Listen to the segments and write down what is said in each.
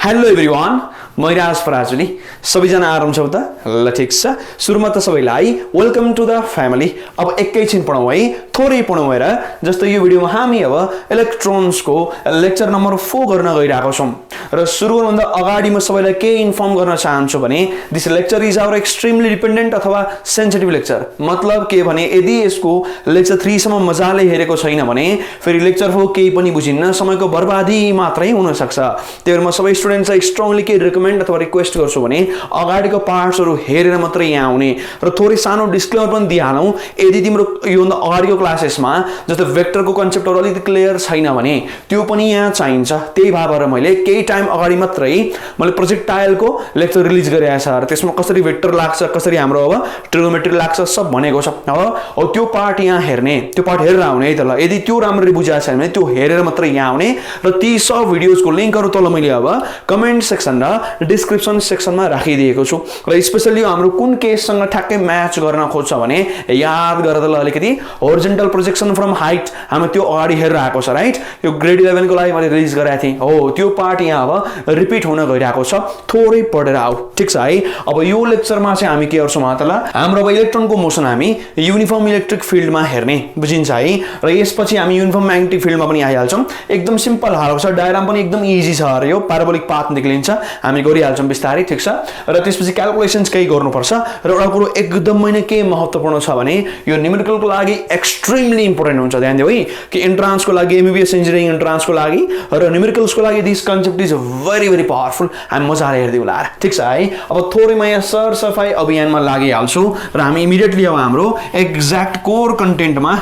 Hello everyone म राज पराजुली सबैजना आराम छौ त ल ठीक छ सुरुमा त सबैलाई वेलकम टु द फ्यामिली। अब एकैछिन पढौँ है, थोरै पढौँ हेर। जस्तो यो भिडियोमा हामी अब इलेक्ट्रोन्सको लेक्चर नम्बर 4 गर्न गइरहेको छौं र सुरु गर्नुभन्दा अगाडि म सबैलाई के इन्फर्म गर्न चाहन्छु भने this lecture is our extremely dependent अथवा सेन्सिटिभ लेक्चर। मतलब के भने यदि यसको लेक्चर 3 सम्म मजाले हेरेको छैन भने फेरि लेक्चर 4 केही पनि बुझिन्न, समयको बर्बादी मात्रै हुन सक्छ। त्यही भएर म सबै स्टुडेन्ट्सलाई स्ट्रङली के रिकमेन्ड अथवा रिक्वेस्ट गर्छु भने अगाडिको पार्ट्सहरु हेरेर मात्रै यहाँ आउने र थोरै सानो डिस्क्लेमर पनि दिइहालौं। यदि तिम्रो यो भन्दा अगाडिको क्लासेसमा जस्तो भेक्टरको कन्सेप्टहरु अलिकति क्लियर छैन भने त्यो पनि यहाँ चाहिन्छ। त्यही भएर मैले केही टाइम अगाडि मात्रै मैले प्रोजेक्टाइलको लेक्चर रिलिज गरेको छ र त्यसमा कसरी भेक्टर लाग्छ, कसरी हाम्रो अब ट्रिगोनोमेट्री लाग्छ सब भनेको छ। अब त्यो पार्ट यहाँ हेर्ने, त्यो पार्ट हेरेर आउने है त ल। यदि त्यो राम्ररी बुझाएको छैन भने त्यो हेरेर मात्रै यहाँ आउने र ती सब भिडियोजको लिंकहरु तल मैले अब कमेन्ट सेक्सन र डिस्क्रिप्सन सेक्सनमा राखिदिएको छु र स्पेशली हाम्रो कुन केससँग ठ्याक्कै म्याच गर्न खोज्छ भने याद गरेर ल अलिकति होरिजोन्टल प्रोजेक्सन फ्रम हाइट हामी त्यो अगाडि हेरेर आएको छ राइट। यो ग्रेड 11 को लागि मैले रिलिज गरेको थिएँ हो, त्यो पार्ट यहाँ अब रिपिट हुन गइरहेको छ, थोरै पढेर आऊ ठीक छ है। अब यो लेक्चरमा चाहिँ हामी के गर्छौं त ल, हाम्रो अब इलेक्ट्रोनको मोसन हामी युनिफर्म इलेक्ट्रिक फिल्डमा हेर्ने बुझिन्छ है र यसपछि हामी युनिफर्म म्याग्नेटिक फिल्डमा पनि आइहाल्छौं। एकदम सिम्पल हालेको छ, डायग्राम पनि एकदम इजी छ र यो प्याराबोलिक पाथ निक्लिन्छ, हामी गरिहाल्छौं बिस्तारै ठीक छ। र त्यसपछि क्याल्कुलेसन्स केही गर्नुपर्छ र एउटा कुरो एकदमै नै के महत्त्वपूर्ण छ भने यो न्युमेरिकलको लागि एक्सट्रिमली इम्पोर्टेन्ट हुन्छ। ध्यान दिऊ है कि एन्ट्रान्सको लागि एमबीबीएस इन्जिनियरिङ एन्ट्रान्सको लागि र न्युमेरिकल्सको लागि this concept is very very powerful. हामी मजाले हेर्दिउला ठीक छ है। अब थोरै म यहाँ सरसफाई अभियानमा लागिहाल्छु र हामी इमिडिएटली अब हाम्रो एक्ज्याक्ट कोर कन्टेन्टमा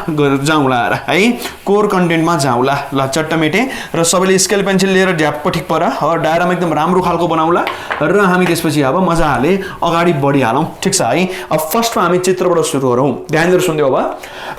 जाउँला है। कोर कन्टेन्टमा जाउँला ल चट्ट मेटे र सबैले स्केल पेन्सिल लिएर ढ्याप्प ठिक पर डायग्राम एकदम राम्रो खालको बनाउला र हामी त्यसपछि अब मजाले अगाडि बढिहालौं ठीक छ है। अब फर्स्टमा हामी चित्रबाट सुरु गरौँ, ध्यान दिएर सुन्दियौ अब।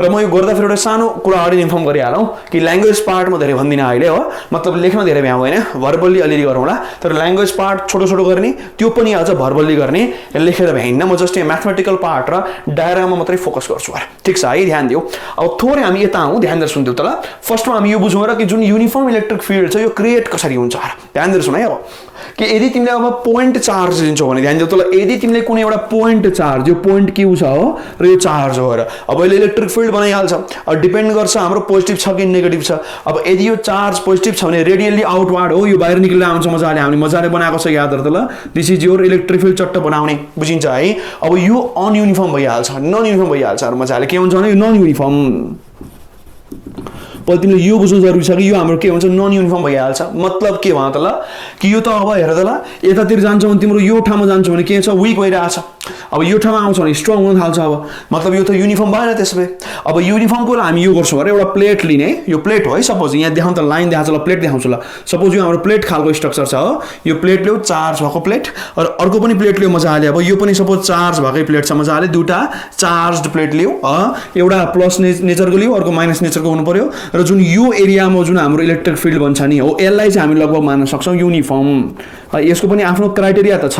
र म यो गर्दा फेरि एउटा सानो कुरा अगाडि इन्फर्म गरिहालौं कि ल्याङ्ग्वेज पार्ट म धेरै भन्दिनँ अहिले हो, मतलब लेख्न धेरै भ्याउ होइन, भर्बल्ली अलिअलि गरौँला। तर ल्याङ्ग्वेज पार्ट छोटो छोटो गर्ने, त्यो पनि अझ भर्बल्ली गर्ने, लेखेर भ्याइन्न। म जस्ट यहाँ म्याथमेटिकल पार्ट र डायग्राममा मात्रै फोकस गर्छु ठीक छ है। ध्यान दिऊ। अब थोरै हामी यता आउँ, ध्यान दिएर सुन्दियौ त ल। फर्स्टमा हामी यो बुझौँ र कि जुन युनिफर्म इलेक्ट्रिक फिल्ड छ यो क्रिएट कसरी हुन्छ। ध्यान दिएर सुन है। अब कि यदि तिमीले अब पोइन्ट चार्ज दिन्छौ भने ध्यान दिऊ त ल, यदि तिमीले कुनै एउटा पोइन्ट चार्ज, यो पोइन्ट क्यू छ हो र यो चार्ज हो र अब यसले इलेक्ट्रिक फिल्ड बनाइहाल्छ। अब डिपेन्ड गर्छ हाम्रो पोजिटिभ छ कि नेगेटिभ छ। अब यदि यो चार्ज पोजिटिभ छ भने रेडियली आउटवार्ड हो, यो बाहिर निक्लेर आउँछ मजाले, हामीले मजाले बनाएको छ याद त ल। This is your electric field चट्ट बनाउने बुझिन्छ है। अब यो अनयुनिफर्म भइहाल्छ, नन युनिफर्म भइहाल्छ मजाले। के हुन्छ भने यो नन युनिफर्म, पहिला तिमीले यो बुझ्नु जरुरी छ कि यो हाम्रो के हुन्छ नन युनिफर्म भइहाल्छ। मतलब के भयो त ल कि यो त अब हेर त ल, यतातिर जान्छ भने तिम्रो यो ठाउँमा जान्छ भने के छ विक भइरहेछ, अब यो ठाउँमा आउँछ भने स्ट्रङ हुन थाल्छ। अब मतलब यो त युनिफर्म भएन त्यसमै। अब युनिफर्मको लागि हामी यो गर्छौँ अरे एउटा प्लेट लिने, यो प्लेट हो है सपोज, यहाँ देखाउँ त लाइन देखाउँछ ल, प्लेट देखाउँछु ल। सपोज यो हाम्रो प्लेट खालको स्ट्रक्चर छ हो, यो प्लेट ल्याउ चार्ज भएको प्लेट र अर्को पनि प्लेट ल्याउ मजाले। अब यो पनि सपोज चार्ज भएकै प्लेट छ मजाले, दुईटा चार्जड प्लेट ल्याउ, एउटा प्लस नेचरको ल्याउ, अर्को माइनस नेचरको हुनु पर्यो। र जुन यो एरियामा जुन हाम्रो इलेक्ट्रिक फिल्ड बन्छ नि हो, यसलाई चाहिँ हामी लगभग मान्न सक्छौँ युनिफर्म। यसको पनि आफ्नो क्राइटेरिया त छ,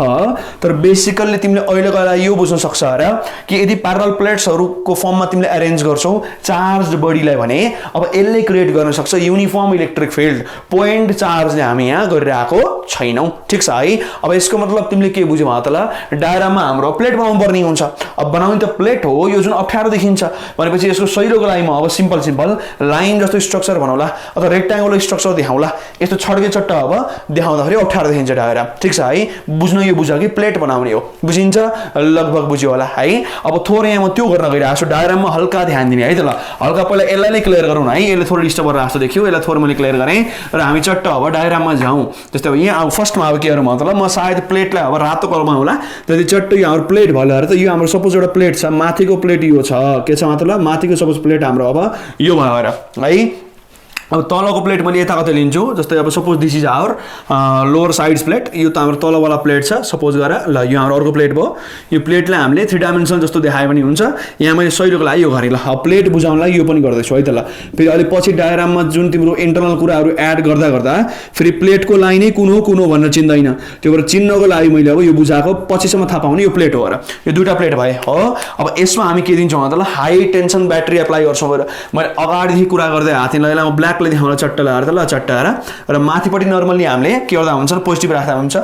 तर बेसिकल्ली तिमीले अहिलेको लागि यो बुझ्न सक्छ र कि यदि प्यारलल प्लेट्सहरुको फर्ममा तिमीले अरेन्ज गर्छौ चार्जड बडीलाई भने अब यसले क्रिएट गर्न सक्छ युनिफर्म इलेक्ट्रिक फिल्ड। पोइन्ट चार्जले हामी यहाँ गरिरहेको छैनौं ठीक छ है। अब यसको मतलब तिमीले के बुझ्यौ त ल, डायग्राममा हाम्रो प्लेट बनाउनु पर्ने हुन्छ। अब बनाउने त प्लेट हो, यो जुन अप्ठ्यारो देखिन्छ भनेपछि यसको सहिलोको लागि म अब सिम्पल लाइन जस्तो स्ट्रक्चर बनाउला अथवा रेक्ट्याङ्गुलर स्ट्रक्चर देखाउला। यस्तो छड्के चट्ट अब देखाउँदाखेरि अप्ठ्यारो देखिन्छ डायग्राम ठीक छ है। बुझ्न यो बुझ कि प्लेट बनाउने हो, बुझिन्छ लगभग बुझ्यो होला है। अब थोरै यहाँ म त्यो गर्न गइरहेको छु, डायग्राममा हल्का ध्यान दिने है त ल। हल्का पहिला यसलाई नै क्लियर गरौँ है, यसले थोरै डिस्टर्ब गरेर जस्तो देखियो, यसलाई थोरै मैले क्लियर गरेँ र हामी चट्ट अब डायग्राममा जाउँ। जस्तै अब यहाँ अब फर्स्टमा अब के गरौँ त ल, म सायद प्लेटलाई अब रातो कलरमा होला, त्यति चट्ट यो हाम्रो प्लेट भयो अरे त। यो हाम्रो सपोज एउटा प्लेट छ, माथिको प्लेट यो छ, के छ मतलब माथिको सपोज प्लेट हाम्रो अब यो भयो अरे है। अब तलको प्लेट मैले यता कतै लिन्छु, जस्तै अब suppose this is our lower sides plate, यो त हाम्रो तलवाला प्लेट छ सपोज गरेर ल। यो हाम्रो अर्को प्लेट भयो, यो प्लेटलाई हामीले 3 डाइमेन्सनल जस्तो देखाए पनि हुन्छ। यहाँ मैले सहिलोको लागि यो गरेँ ल। अब प्लेट बुझाउनलाई यो पनि गर्दैछु है त ल। फेरि अलि पछि डायग्राममा जुन तिम्रो इन्टरनल कुराहरू एड गर्दा गर्दा फेरि प्लेटको लाइन नै कुन हो भनेर चिन्दैन, त्यो भएर चिन्नको लागि मैले अब यो बुझाएको पछिसम्म थाहा पाउने यो प्लेट हो र। यो दुईटा प्लेट भए हो। अब यसमा हामी के दिन्छौँ त ल, हाई टेन्सन ब्याट्री एप्लाई गर्छौँ। मैले अगाडिदेखि कुरा गर्दै हात हिँड्दा म ब्ल्याक एक्लै देखाउन चट्ट लगाएर त ल चट्ट लगाएर र माथिपट्टि नर्मल्ली हामीले के गर्दा हुन्छ पोजिटिभ राख्दा हुन्छ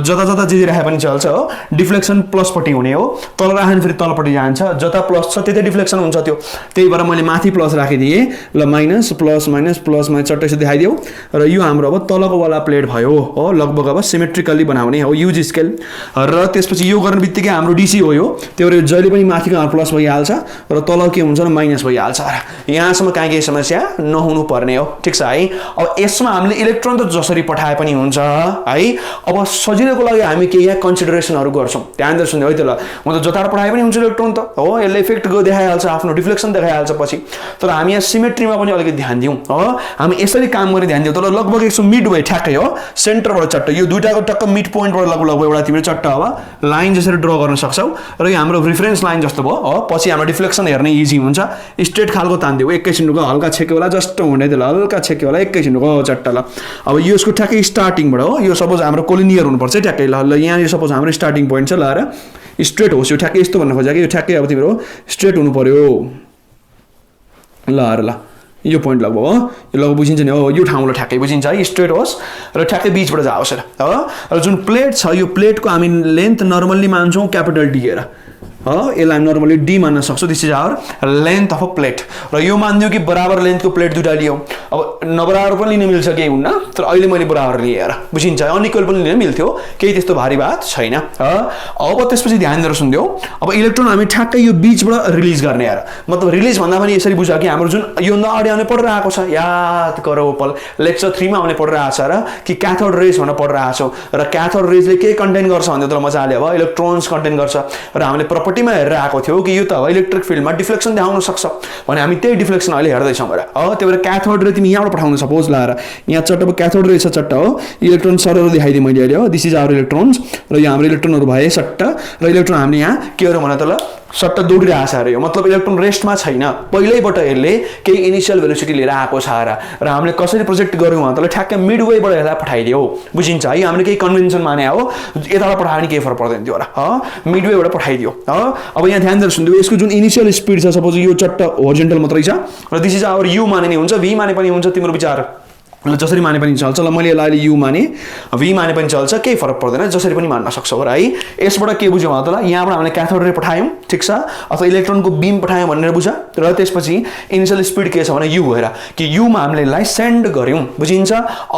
जता जता जे राखे पनि चल्छ हो डिफ्लेक्सन प्लसपट्टि हुने हो तल राख्नु फेरि तलपट्टि जान्छ जता प्लस छ त्यतै डिफ्लेक्सन हुन्छ त्यो त्यही भएर मैले माथि प्लस राखिदिएँ ल माइनस प्लस माइनस चट्टै यसो देखाइदियो र यो हाम्रो अब तलको वाला प्लेट भयो हो लगभग अब सिमेट्रिकल्ली बनाउने हो युज स्केल र त्यसपछि यो गर्ने बित्तिकै हाम्रो डिसी हो यो त्यो भएर जहिले पनि माथिको प्लस भइहाल्छ र तल के हुन्छ र माइनस भइहाल्छ यहाँसम्म कहीँ केही समस्या नहुनु पर्ने हो ठिक छ है अब यसमा हामीले इलेक्ट्रोन त जसरी पठाए पनि हुन्छ है अब सजिलोको लागि हामी केही यहाँ कन्सिडरेसनहरू गर्छौँ ध्यान दिएर सुन्नु है त ल म त जताबाट पठाए पनि हुन्छ इलेक्ट्रोन त हो यसले इफेक्ट देखाइहाल्छ आफ्नो डिफ्लेक्सन देखाइहाल्छ पछि तर हामी यहाँ सिमेट्रीमा पनि अलिकति ध्यान दिउँ हो हामी यसरी काम गर्ने ध्यान दिउँ तर लगभग यसो मिड वे ठ्याक्कै हो सेन्टरबाट चट्ट यो दुईटाको टक्क मिड पोइन्टबाट लगभग एउटा तिमीले चट्ट अब लाइन जसरी ड्र गर्न सक्छौ र यो हाम्रो रिफरेन्स लाइन जस्तो भयो हो पछि हाम्रो डिफ्लेक्सन हेर्न इजी हुन्छ स्ट्रेट खालको तान्दियो एकैछिनको हल्का छेक्यो होला जस्ट हुँदै थियो हल्का छेक्यो होला एकैछिनको चट्ट ल अब यसको ठ्याक्कै स्टार्टिङबाट हो यो सपोज हाम्रो कोलिनियर हुनुपर्छ ठ्याक्कै ल यहाँ यो सपोज हाम्रो स्टार्टिङ पोइन्ट छ ल स्ट्रेट होस् यो ठ्याक्कै यस्तो भन्न खोजेको यो ठ्याक्कै अब तिम्रो स्ट्रेट हुनु पर्यो ल यो पोइन्ट लगभग हो यो लगभग बुझिन्छ नि हो यो ठाउँलाई ठ्याक्कै बुझिन्छ है स्ट्रेट होस् र ठ्याक्कै बिचबाट जाओस् हो र जुन प्लेट छ यो प्लेटको हामी लेन्थ नर्मल्ली मान्छौँ क्यापिटल डी हेर हो यसलाई हामी नर्मली डी मान्न सक्छौँ this is our length of a plate र यो मानिदियो कि बराबर लेन्थको प्लेट दुईटा लियौँ अब नबराबर पनि लिन मिल्छ केही हुन्न तर अहिले मैले बराबर लिएर बुझिन्छ अनइक्वल पनि लिन मिल्थ्यो केही त्यस्तो भारी बात छैन अब त्यसपछि ध्यान दिएर सुनिदेऊ अब इलेक्ट्रोन हामी ठ्याक्कै यो बिचबाट रिलिज गर्ने यार मतलब रिलिज भन्दा पनि यसरी बुझ कि हाम्रो जुन योभन्दा अगाडि आउने पढेर आएको छ याद गरौ पल लेक्चर 3 मा आउने पढेर आएको छ र कि क्याथोड रेज भनेर पढेर आएको छौ र क्याथोड रेजले के कन्टेन गर्छ भन्दा त मजाले अब इलेक्ट्रोन्स कन्टेन गर्छ र हामीले प्रपर्टीमा हेरेर आएको थियो कि यो त इलेक्ट्रिक फिल्डमा डिफ्लेक्सन देखाउन सक्छ भने हामी त्यही डिफ्लेक्सन अहिले हेर्दै छौं र त्यो भएर क्याथोड रे तिमी यहाँबाट पठाउन सपोज लाएर यहाँ चट्ट क्याथोड रे छ चट्ट हो इलेक्ट्रोन सरर देखाइदिए मैले अहिले हो दिस इज आवर इलेक्ट्रोन्स र यो हाम्रो इलेक्ट्रोनहरु भए सट्ट र इलेक्ट्रोन हामीले यहाँ के गर्यो भने त ल सट्ट दौडिरहेछ अरे यो मतलब इलेक्ट्रोन रेस्टमा छैन पहिल्यैबाट यसले केही इनिशियल भेलोसिटी लिएर आएको छ र हामीले कसरी प्रोजेक्ट गर्यौं भने त ठ्याक्कै मिड वेबाट यसलाई पठाइदियो बुझिन्छ है हामीले केही कन्भेन्सन माने हो यताबाट पठाउने केही फरक पर्दैन थियो र मिड वेबाट पठाइदियो अब यहाँ ध्यान दिएर सुन्दियो यसको जुन इनिशियल स्पिड छ सपोज यो चट्ट होरिजोन्टल मात्रै छ र दिस इज आवर यु माने नि हुन्छ भी माने पनि हुन्छ तिम्रो विचार ल जसरी माने पनि चल्छ ल मैले यसलाई यु माने भी माने पनि चल्छ केही फरक पर्दैन जसरी पनि मान्न सक्छौ र है यसबाट के बुझ्यौ त ल यहाँबाट हामीले क्याथोड रे पठायौं ठीक छ अथवा इलेक्ट्रोनको बीम पठायौं भनेर बुझ र त्यसपछि इनिशियल स्पिड के छ भने यु हेर कि यु मा हामीले यसलाई सेन्ड गर्यौं बुझिन्छ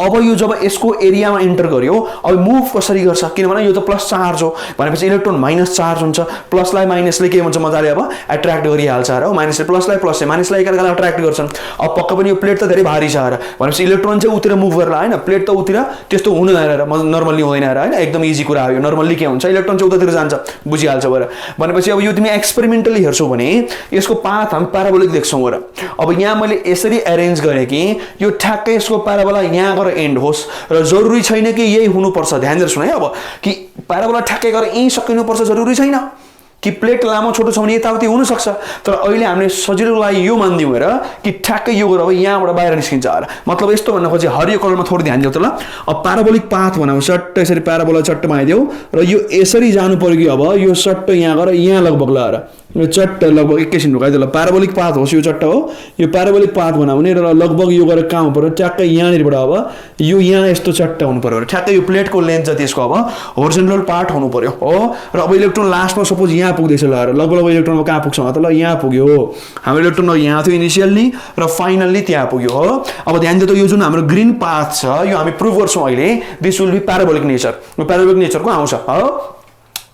अब यो जब यसको एरियामा इन्टर गर्यो अब मुभ कसरी गर्छ किनभने यो त प्लस चार्ज हो भनेपछि इलेक्ट्रोन माइनस चार्ज हुन्छ प्लसलाई माइनसले के हुन्छ मजाले अब एट्र्याक्ट गरिहाल्छ र माइनसले प्लसलाई माइनसलाई एकअर्कालाई एट्र्याक्ट गर्छन् अब पक्का पनि यो प्लेट त धेरै भारी छ र भनेपछि इलेक्ट्रोन चाहिँ उतिर मुभ गरेर हैन प्लेट त उतिर त्यस्तो हुनु नरहेर नर्मली हुँदैन र हैन एकदम इजी कुरा हो यो नर्मली के हुन्छ इलेक्ट्रोन चाहिँ उतातिर जान्छ बुझिहाल्छ भएर भनेपछि अब यो तिमी एक्सपेरिमेन्टली हेर्छौ भने यसको पाथ हामी प्याराबोलिक देख्छौ र अब यहाँ मैले यसरी अरेन्ज गरे कि यो ठ्याक्कै यसको प्याराबोला यहाँ गएर एन्ड होस् र जरुरी छैन कि यही हुनुपर्छ ध्यान दिएर सुन है अब कि प्याराबोला ठ्याक्कै गएर यही सकिनुपर्छ जरुरी छैन कि प्लेट लामो छोटो छ भने यताउति हुन सक्छ तर अहिले हामीले सजिलोलाई यो मान्दियौ र कि ठ्याक्कै यो गरेर अब यहाँबाट बाहिर निस्किन्छ र मतलब यस्तो भन्न खोजे हरियो कलरमा थोरै ध्यान दियौ त ल अब प्याराबोलिक पाथ बनाऊ सट्ट यसरी प्याराबोला चट्ट माइदियौ र यो यसरी जानु पर्यो कि अब यो सट्ट यहाँ गएर यहाँ लगभग लाएर यो चट्ट लगभग एकैछिन ढुकाइदियो ल प्याराबोलिक पाथ होस् यो चट्ट हो यो प्याराबोलिक पाथ बनाउने र लगभग यो गरेर कहाँ हुनु पर्यो ट्याक्कै यहाँनिरबाट अब यो यहाँ यस्तो चट्ट हुनु पर्यो ठ्याक्कै यो प्लेटको लेन्थ जति यसको अब होरिजोन्टल पार्ट हुनु पर्यो हो र अब इलेक्ट्रोन लास्टमा सपोज यहाँ पुग्दैछ ल लगभग इलेक्ट्रोन कहाँ पुग्छ त ल यहाँ पुग्यो हाम्रो इलेक्ट्रोन यहाँ थियो इनिशियली र फाइनल्ली त्यहाँ पुग्यो हो अब ध्यान दियो त यो जुन हाम्रो ग्रीन पाथ छ यो हामी प्रुभ गर्छौं अहिले this will be parabolic nature यो प्याराबोलिक नेचरको आउँछ हो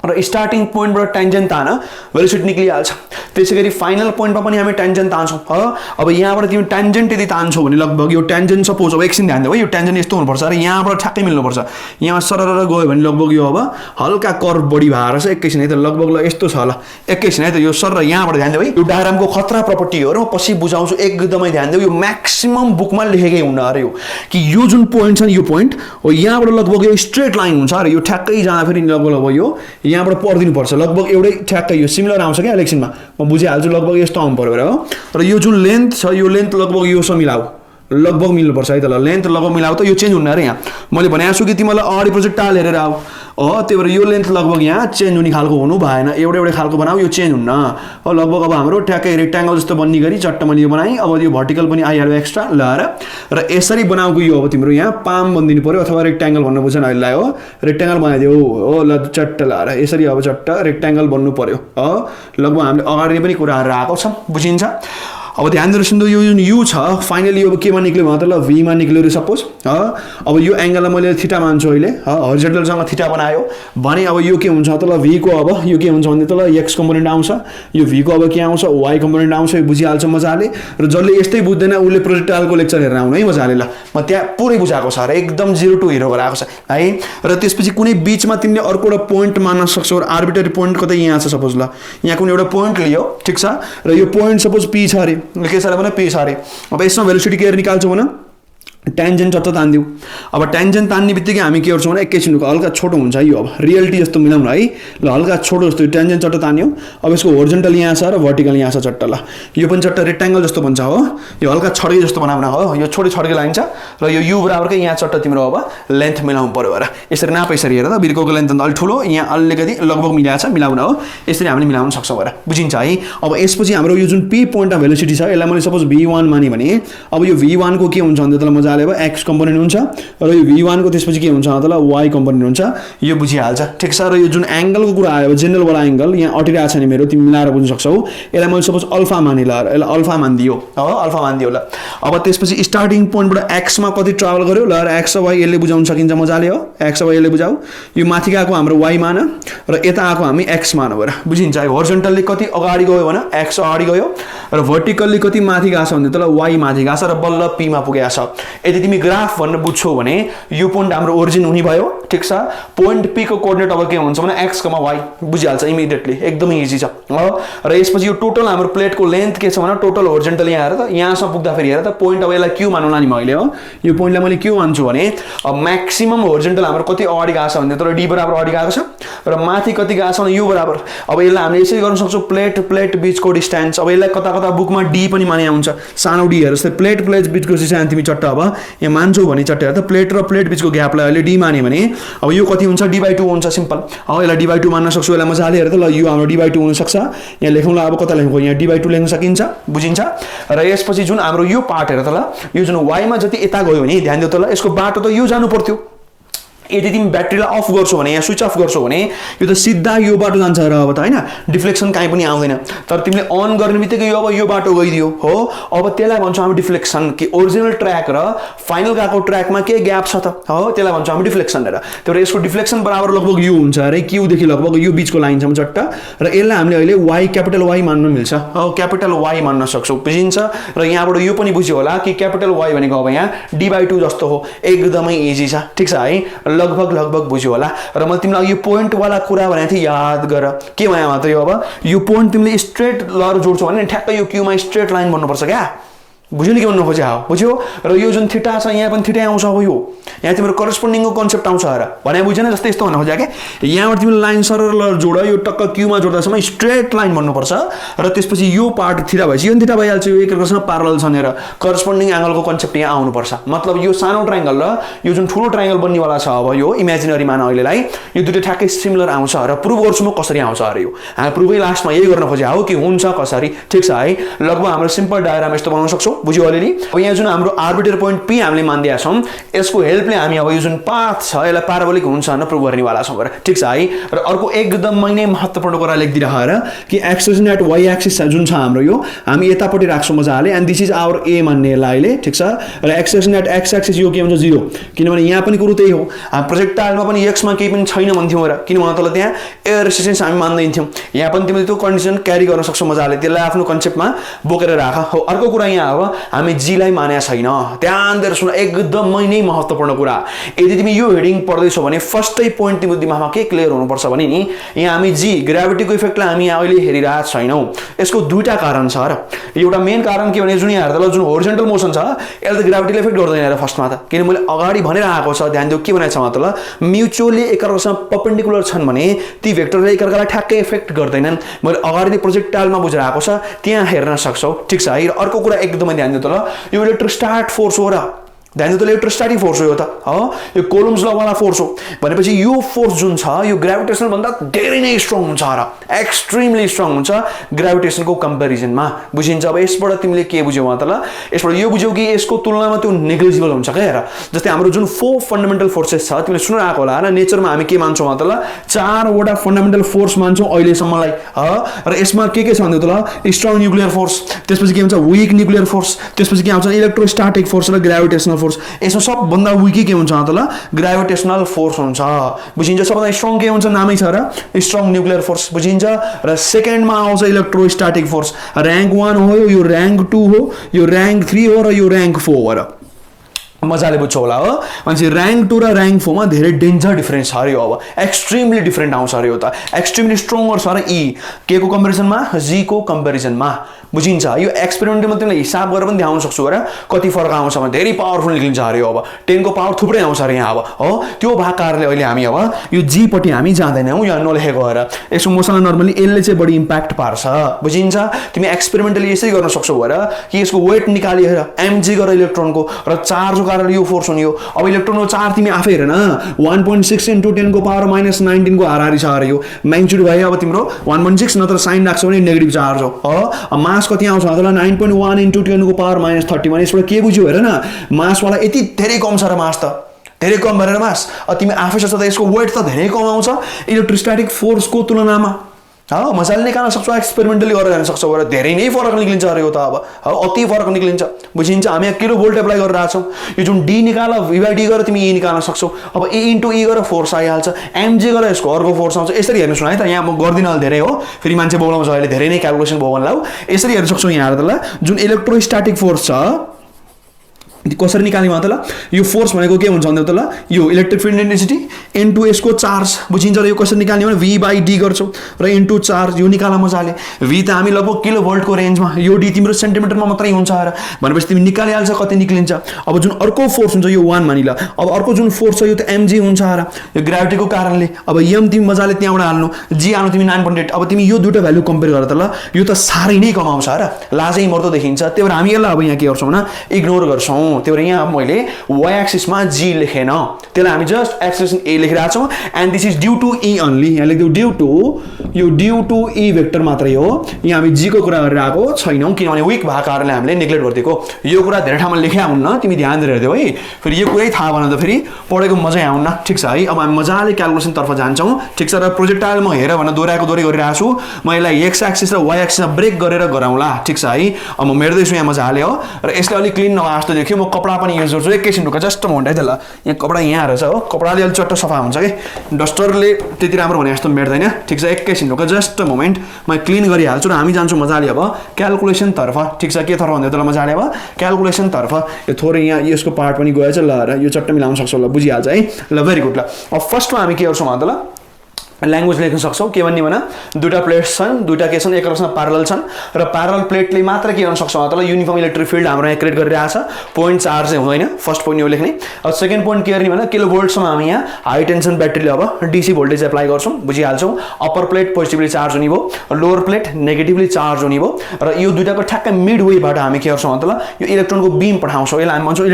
र स्टार्टिङ पोइन्टबाट टेन्जेन्ट तान भेलोसिटी निक्लिहाल्छ त्यसैगरी फाइनल पोइन्टमा पनि हामी टेन्जेन्ट तान्छौं हो अब यहाँबाट तिमी टेन्जेन्ट यदि तान्छौ भने लगभग यो टेन्जेन्ट सपोज अब एकछिन ध्यान देऊ यो टेन्जेन्ट यस्तो हुनुपर्छ र यहाँबाट ठ्याक्कै मिल्नुपर्छ यहाँ सरर गयो भने लगभग यो अब हल्का कर्भ बढी भएर छ एकैछिन है त लगभग ल यस्तो छ ल एकैछिन है त यो सरर यहाँबाट ध्यान देऊ है यो डायग्रामको खतरा प्रपर्टी हो र म पछि बुझाउँछु एकदमै ध्यान देऊ यो म्याक्सिमम बुकमा लेखेकै हुन्न अरे यो कि यो जुन पोइन्ट छ नि यो पोइन्ट हो यहाँबाट लगभग यो स्ट्रेट लाइन हुन्छ र यो ठ्याक्कै जाँदा फेरि लगभग यो यहाँबाट पर्दिनु पर्छ लगभग एउटै ठ्याक्कै यो सिमिलर आउँछ क्या इलेक्सनमा म बुझिहाल्छु लगभग यस्तो आउनु पर्यो हो र यो जुन लेन्थ छ यो लेन्थ लगभग यो सम मिलाऊ लगभग मिल्नुपर्छ है त ल लेन्थ लगभग मिलाऊ त यो चेन्ज हुन्न रे यहाँ मैले भनेको छु कि तिमीलाई अगाडि प्रोजेक्ट टाल हेरेर आऊ त्यही भएर यो लेन्थ लगभग यहाँ चेन्ज हुने खालको हुनु भएन, एउटै खालको बनाऊ, यो चेन्ज हुन्न। लगभग अब हाम्रो ट्याक्कै रेक्ट्याङ्गल जस्तो बन्ने गरी चट्ट मैले यो बनाएँ। अब यो भर्टिकल पनि आइहाल्यो एक्स्ट्रा ल्याएर, र यसरी बनाएको यो अब तिम्रो यहाँ पाम बनिदिनु पऱ्यो, अथवा रेक्ट्याङ्गल भन्नु बुझेन अहिले हो, रेक्ट्याङ्गल बनाइदियो हो। ल चट्ट ल्याएर यसरी अब चट्ट रेक्ट्याङ्गल बन्नु पऱ्यो। लगभग हामीले अगाडि पनि कुराहरू आएको छ, बुझिन्छ। अब ध्यान दिएर सुन्नु, यो जुन यु छ फाइनली अब केमा निक्ल्यो भने त ल भीमा निक्ल्यो रे सपोज। अब यो एङ्गललाई मैले थीटा मान्छु अहिले, हरिजन्टलसँग थीटा बनायो भने अब यो के हुन्छ त ल v को अब यो के हुन्छ भने त ल x कम्पोनेन्ट आउँछ, यो v को अब के आउँछ y कम्पोनेन्ट आउँछ। यो बुझिहाल्छ मजाले। र जसले यस्तै बुझ्दैन उसले प्रोजेक्टाइलको लेक्चर हेरेर आउनु है मजाले। ल म त्यहाँ पुरै बुझाएको छ र एकदम 0 to हिरो गराएको छ है। र त्यसपछि कुनै बिचमा तिमीले अर्को एउटा पोइन्ट मान्न सक्छौ। आर्बिट्रेरी पोइन्ट कतै यहाँ छ सपोज, ल यहाँ कुनै एउटा पोइन्ट लियो, ठिक छ, र यो पोइन्ट सपोज p छ अरे, के छ भने p छ अरे। अब यसमा भेलोसिटी के निकाल्छौ भने ट्यान्जेन्ट चट्ट तानिदिऊ। अब ट्यान्जेन्ट तान्ने बित्तिकै हामी के गर्छौँ भने एकैछिनको हल्का छोटो हुन्छ है, यो अब रियलिटी जस्तो मिलाउनु है। ल हल्का छोटो जस्तो ट्यान्जेन्ट चट्ट तान्यो। अब यसको होरिजन्टल यहाँ छ र भर्टिकल यहाँ छ चट्ट। ल यो पनि चट्ट रेक्ट्याङ्गल जस्तो बन्छ हो, यो हल्का छड्के जस्तो बनाउन हो, यो छोटो छड्के लाइन छ र यो यु बराबरकै यहाँ चट्ट तिम्रो अब लेन्थ मिलाउनु पऱ्यो र यसरी नाप। यसरी हेर त बिर्कोको लेन्थ त अलिक ठुलो, यहाँ अलिकति लगभग मिलाएको छ, मिलाउन हो, यसरी हामीले मिलाउन सक्छौँ र बुझिन्छ है। अब यसपछि हाम्रो यो जुन p पोइन्टमा भेलोसिटी छ यसलाई मैले सपोज v1 माने भने अब यो v1 को के हुन्छ भने त मजाले अब x कम्पोनेन्ट हुन्छ, र यो v1 को त्यसपछि के हुन्छ त ल y कम्पोनेन्ट हुन्छ। यो बुझिहाल्छ, ठिक छ। र यो जुन एङ्गलको कुरा आयो जेनरल वाला एङ्गल यहाँ अटिरहेको छ नि मेरो, तिमी मिलाएर बुझ्न सक्छौ। यसलाई मैले सपोज अल्फा माने, ल यसलाई अल्फा मानिदियो हो, अल्फा मानिदियो। ल अब त्यसपछि स्टार्टिङ पोइन्टबाट x मा कति ट्राभल गर्यो, ल x र y यसले बुझाउन सकिन्छ मजाले हो, x र y यसले बुझाऊ। यो माथि गएको हाम्रो y मान र यता आएको हामी x मान हो र बुझिन्छ है। होरिजन्टल्ली कति अगाडि गयो भने x अगाडि गयो, र भर्टिकल्ली कति माथि गएको छ भने त ल y माथि गएको छ र बल्ल p मा पुगेको छ। यदि तिमी ग्राफ भनेर बुझ्छौ भने यो पोइन्ट हाम्रो ओरिजिन हुने भयो, ठिक छ। पोइन्ट p को कोअर्डिनेट अब के हुन्छ भने x, y बुझिहाल्छ इमिडिएटली, एकदमै इजी छ। र यसपछि यो टोटल हाम्रो प्लेटको लेन्थ के छ भने टोटल होरिजन्टल यहाँ हेर त, यहाँसम्म पुग्दा फेरि हेर त पोइन्ट अब यसलाई q मानौँला नि मैले हो, यो पोइन्टलाई मैले q मान्छु भने अब म्याक्सिमम होरिजन्टल हाम्रो कति अगाडि गएको छ भने तर d बराबर अगाडि गएको छ, र माथि कति गएको छ भने u बराबर। अब यसलाई हामीले यसरी गर्न सक्छौँ प्लेट बिचको डिस्टेन्स। अब यसलाई कता कता बुकमा d पनि माने हुन्छ, सानो d हेर जस्तै प्लेट बिचको डिस्टेन्स तिमी चट्ट अब यहाँ मान्छौ भने चट्ट हेर त प्लेट र प्लेट बिचको ग्यापलाई अहिले d माने भने अब यो कति हुन्छ d/2 हुन्छ सिम्पल। अब यसलाई d/2 मान्न सक्छु, यसलाई मजाले हेर त। ल यो हाम्रो d/2 हुन सक्छ, यहाँ लेखौँला अब कता लेखौँ, यहाँ d/2 लेख्न सकिन्छ, बुझिन्छ। र यसपछि जुन हाम्रो यो पार्ट हेर त, ल यो जुन y मा जति यता गयो भने ध्यान दियो त, ल यसको बाटो त यो जानु पर्थ्यो। यदि तिमी ब्याट्रीलाई अफ गर्छौ भने यहाँ स्विच अफ गर्छौ भने यो त सिधा यो बाटो जान्छ र अब त हैन डिफ्लेक्सन काहीँ पनि आउँदैन। तर तिमीले अन गर्ने बित्तिकै यो अब यो बाटो गइदियो हो, अब त्यसलाई भन्छौँ हामी डिफ्लेक्सन। कि ओरिजिनल ट्र्याक र फाइनल गएको ट्र्याकमा के ग्याप छ त हो, त्यसलाई भन्छौँ हामी डिफ्लेक्सन। र त्यही यसको डिफ्लेक्सन बराबर लगभग यो हुन्छ अरे, क्यू देखि लगभग यो बिचको लाइनसम्म चट्ट। र यसलाई हामीले अहिले y क्यापिटल y मान्न मिल्छ हो, क्यापिटल y मान्न सक्छौँ, बुझिन्छ। र यहाँबाट यो पनि बुझ्यो होला कि क्यापिटल y भनेको अब यहाँ d/2 जस्तो हो, एकदमै इजी छ, ठिक छ है। लगभग बुझ्यो होला। र म तिमीलाई यो पोइन्ट वाला कुरा भनेको थिएँ, याद गर के भने त यो अब यो पोइन्ट तिमीले स्ट्रेट लहर जोड्छौ भने ठ्याक्कै यो क्यूमा स्ट्रेट लाइन बन्नुपर्छ क्या, बुझ्यो नि के भन्नु खोजे हो, बुझ्यो। र यो जुन थीटा छ यहाँ पनि थीटा आउँछ, अब यो यहाँ तिम्रो करस्पोन्डिङको कन्सेप्ट आउँछ र भने बुझेन, जस्तै यस्तो भन्न खोजे क्या, यहाँबाट तिमीले लाइन सरर लहर जोड, यो टक्क क्यूमा जोड्दासम्म स्ट्रेट लाइन बन्नुपर्छ। र त्यसपछि यो पार्ट थीटा भएपछि यो थीटा भइहाल्छ, यो एकअर्कासँग प्यारलल छनेर करस्पोन्डिङ एङ्गलको कन्सेप्ट यहाँ आउनुपर्छ। मतलब यो सानो ट्रायङ्गल र यो जुन ठुलो ट्रायङ्गल बन्नेवाला छ अब यो इमेजिनरी मान अहिलेलाई, यो दुईटा ठ्याक्कै सिमिलर आउँछ। र प्रुभ गर्छु म कसरी आउँछ अरे, यो हामी प्रुभै लास्टमा यही गर्न खोजे हो कि हुन्छ कसरी, ठिक छ है। लगभग हाम्रो सिम्पल डायग्राम यस्तो बनाउन सक्छौँ, बुझ्यो अलिअलि। अब यहाँ जुन हाम्रो आर्बिट्रेरी पोइन्ट p हामीले मान्दिया छौँ, यसको हेल्पले हामी अब यो जुन पाथ छ यसलाई प्याराबोलिक हुन्छ भनेर प्रुभ गर्नेवाला छौँ, ठिक छ है। र अर्को एकदमै नै महत्त्वपूर्ण कुरा लेखिदिएर कि एक्सिस एट y एक्सिस जुन छ हाम्रो यो हामी यतापट्टि राख्छौँ मजाले, and this is our a मान्ने यसलाई अहिले, ठिक छ। र एक्सिस एट x एक्सिस यो के हुन्छ 0, किनभने यहाँ पनि कुरो त्यही हो, हामी प्रोजेक्टाइलमा पनि x मा केही पनि छैन भन्थ्यौँ र, किन भन्दा तल त्यहाँ एयर रेसिस्टेन्स हामी मान्दैनथ्यौँ। यहाँ पनि तिमीले त्यो कन्डिसन क्यारी गर्न सक्छौ मजाले, त्यसलाई आफ्नो कन्सेप्टमा बोकेर राख हो। अर्को कुरा यहाँ अब हामी g लाई मानेको छैन, ध्यान दिएर सुन, एकदमै नै महत्त्वपूर्ण कुरा। यदि तिमी यो हेडिङ पढ्दैछौ भने फर्स्टै पोइन्ट तिम्रो दिमागमा के क्लियर हुनुपर्छ भने नि, यहाँ हामी जी ग्राभिटीको इफेक्टलाई हामी अहिले हेरिरहेको छैनौँ। यसको दुईटा कारण छ र, एउटा मेन कारण के भने जुन यहाँ हेर्दा जुन होरिजन्टल मोसन छ यसले त ग्राभिटीले इफेक्ट गर्दैन र फर्स्टमा त, किन मैले अगाडि भनेर आएको छ, ध्यान दिऊ के भनेको छ मतलब म्युचुअली एकअर्कासँग परपेन्डिकुलर छन् भने ती भेक्टरले एकअर्कालाई ठ्याक्कै इफेक्ट गर्दैनन्। मैले अगाडि नै प्रोजेक्टाइलमा बुझेर आएको छ, त्यहाँ हेर्न सक्छौ, ठिक छ है। र अर्को कुरा एकदमै ध्यान दिनु त, ल यो इलेक्ट्रोस्ट्याट फोर्स हो र ध्यान दिनु त इलेक्ट्रोस्ट्याटिक फोर्स हो यो त यो कोलम्स ल वाला फोर्स हो भनेपछि यो फोर्स जुन छ यो ग्रेभिटेसनल भन्दा धेरै नै स्ट्रङ हुन्छ र एक्सट्रिमली स्ट्रङ हुन्छ ग्रेभिटेसनको कम्पेरिजनमा बुझिन्छ अब यसबाट तिमीले के बुझ्यौ त ल यसबाट यो बुझ्यौ कि यसको तुलनामा त्यो नेग्लिजिबल हुन्छ के हेर जस्तै हाम्रो जुन 4 फन्डामेन्टल फोर्सेस छ तिमीले सुन्न आएको होला हैन नेचरमा हामी के मान्छौं त ल 4 वटा फन्डामेन्टल फोर्स मान्छौं अहिले सम्मलाई र यसमा के छ भन्दै त ल स्ट्रङ न्युक्लियर फोर्स त्यसपछि के हुन्छ वीक न्युक्लियर फोर्स त्यसपछि के आउँछ इलेक्ट्रोस्ट्याटिक फोर्स र ग्रेभिटेसनल फोर्स यसमा सबभन्दा विकी के हुन्छ त ल ग्रेभिटेसनल फोर्स हुन्छ बुझिन्छ सबभन्दा स्ट्रङ के हुन्छ नामै छ र स्ट्रङ न्युक्लियर फोर्स बुझिन्छ र सेकेन्डमा आउँछ इलेक्ट्रोस्ट्याटिक फोर्स र्याङ्क 1 हो यो र्याङ्क 2 हो यो र्याङ्क 3 हो र यो र्याङ्क 4 हो र मजाले बुझ्छौ होला हो मान्छे र्याङ्क 2 र र्याङ्क 4 मा धेरै डेन्जर डिफरेन्स छ र यो अब एक्सट्रिमली डिफरेन्ट आउँछ र यो त एक्सट्रिमली स्ट्रङ्गर छ र ई के को कम्पेरिजनमा जी को कम्पेरिजनमा बुझिन्छ यो एक्सपेरिमेन्टमा तिमीले हिसाब गरेर पनि देखाउन सक्छु र कति फरक आउँछ भने धेरै पावरफुल निक्लिन्छ अरे अब 10 को पावर थुप्रै आउँछ अरे यहाँ अब हो त्यो भएको कारणले अहिले हामी अब यो जी पट्टि हामी जाँदैनौँ यहाँ नलेखेको भएर यसो मसँग नर्मली यसले चाहिँ बढी इम्प्याक्ट पार्छ बुझिन्छ तिमी एक्सपेरिमेन्टली यसै गर्न सक्छौ भएर कि यसको वेट निकालिएर एमजी गरेर इलेक्ट्रोनको र चार्जको कारणले यो फोर्स हुने हो अब इलेक्ट्रोनको चार्ज तिमी आफै हेर न 1.6 * 10 को पावर -19 को हाराहारी छ अरे यो म्याग्निट्युड भयो अब तिम्रो 1.6 नत्र साइन राख्छौ भने नेगेटिभ चार्ज हो मास कति आउँछ होला 9.1 * 10 को पावर -30 भने यसबाट के बुझ्यौ हेर न मास वाला यति धेरै कम छ र मास त धेरै कम भनेर मास तिमी आफै सोच्दा यसको वेट त धेरै कम आउँछ इलेक्ट्रोस्ट्याटिक फोर्सको तुलनामा मजाले निकाल्न सक्छौ एक्सपेरिमेन्टली गरेर हेर्न सक्छौ र धेरै नै फरक निक्लिन्छ अरे यो त अब अति फरक निक्लिन्छ बुझिन्छ हामी किलो भोल्ट एप्लाई गरेर आछौं यो जुन डी निकाल v/d गरेर तिमी e निकाल्न सक्छौ अब e * e गरेर फोर्स आइहाल्छ mg गरेर यसको अर्को फोर्स आउँछ यसरी हेर्नुस् न है त यहाँ म गर्दिन अलि धेरै हो फेरि मान्छे बोलाउँछ अहिले धेरै नै क्याल्कुलेसन भयो भन्ला यसरी हेर्न सक्छौ यहाँ हेर त ल जुन इलेक्ट्रोस्ट्याटिक फोर्स छ कसरी निकाल्ने त ल यो फोर्स भनेको के हुन्छ भन्दै त ल यो इलेक्ट्रिक फिल्ड इन्टेन्सिटी इन्टु यसको चार्ज बुझिन्छ र यो कसरी निकाल्ने भने v/d गर्छौ र इन्टु चार्ज यो निकाल मजाले v त हामी लगभग किलो भोल्टको रेन्जमा यो d तिम्रो सेन्टिमिटरमा मात्रै हुन्छ र भनेपछि तिमी निकालिहाल्छ कति निक्लिन्छ अब जुन अर्को फोर्स हुन्छ यो 1 मानिला अब अर्को जुन फोर्स छ यो त mg हुन्छ र यो ग्राभिटीको कारणले अब m तिमी मजाले त्यहाँबाट हाल्नु g हाल्नु तिमी 9.8 अब तिमी यो दुईटा भ्यालु कम्पेयर गर त ल यो त सारै नै कम आउँछ र लाजै मर्दो देखिन्छ त्यही भएर हामी यसलाई अब यहाँ के गर्छौं न इग्नोर गर्छौं त्यही भएर यहाँ मैले y एक्सिस मा g लेखेन त्यसलाई हामी जस्ट एक्सप्रेसन a लेखिरहेका छौं and this is due to e only यहाँ लेख्दियौ ड्यू टु e भेक्टर मात्रै हो यहाँ हामी g को कुरा गरिरहेको छैनौं किनभने विक भएको कारणले हामीले नेग्लेक्ट गर्दिएको यो कुरा धेरै ठाउँमा लेख्या हुन्न तिमी ध्यान दिएर हेर्दियौ है फेरि यो कुरै थाहा भएन त फेरि पढेको मजै आउन्न ठीक छ है अब हामी मजाले क्याल्कुलेसन तर्फ जान्छौं ठीक छ र प्रोजेक्टाइल म हेर भन्न दोहोर्याएको गरिरहेको छु म यसलाई x एक्सिस र y एक्सिसमा ब्रेक गरेर गराउँला ठीक छ है अब म मेर्दै छु यहाँ मजाले हो र यसले अलि क्लीन नभए जस्तो देख्यो म कपडा पनि युज गर्छु एकैछिन रुक जस्ट मोमेन्ट है त ल यहाँ कपडा यहाँ रहेछ हो कपडाले अलि चट्ट सफा हुन्छ के डस्टरले त्यति राम्रो भने जस्तो मेट्दैन ठीक छ एकैछिन रुक जस्ट मोमेन्ट म क्लीन गरिहाल्छु र हामी जान्छौं मजाले अब क्याल्कुलेसन तर्फ ठीक छ के तर्फ भन्दै त ल मजाले अब क्याल्कुलेसन तर्फ यो थोरै यहाँ यसको पार्ट पनि गएछ ल र यो चट्ट मिलाउन सक्छौ ल बुझिहाल्छ है ल भेरी गुड ल अब फर्स्टमा हामी के गर्छौं त ल ल्याङ्ग्वेज लेख्न सक्छौ के भन्ने भन दुईटा प्लेट्स छन् दुईटा के छन् एकअर्कासँग प्यारलल छन् र प्यारलल प्लेटले मात्र के गर्न सक्छौ त ल युनिफर्म इलेक्ट्रिक फिल्ड हाम्रो यहाँ क्रिएट गरिरहेछ पोइन्ट चार्ज चाहिँ हुँदैन फर्स्ट पोइन्ट यो लेख्ने अब सेकेन्ड पोइन्ट के गर्ने भने किलो भोल्टसम्म हामी यहाँ हाई टेन्सन ब्याट्रीले अब डीसी भोल्टेज एप्लाई गर्छौं बुझिहाल्छौ अप्पर प्लेट पोजिटिभली चार्ज हुने भयो लोअर प्लेट नेगेटिभली चार्ज हुने भयो र यो दुईटाको ठ्याक्कै मिड वेबाट हामी के गर्छौं त ल यो इलेक्ट्रोनको बीम पठाउँछौं यसलाई हामी भन्छौं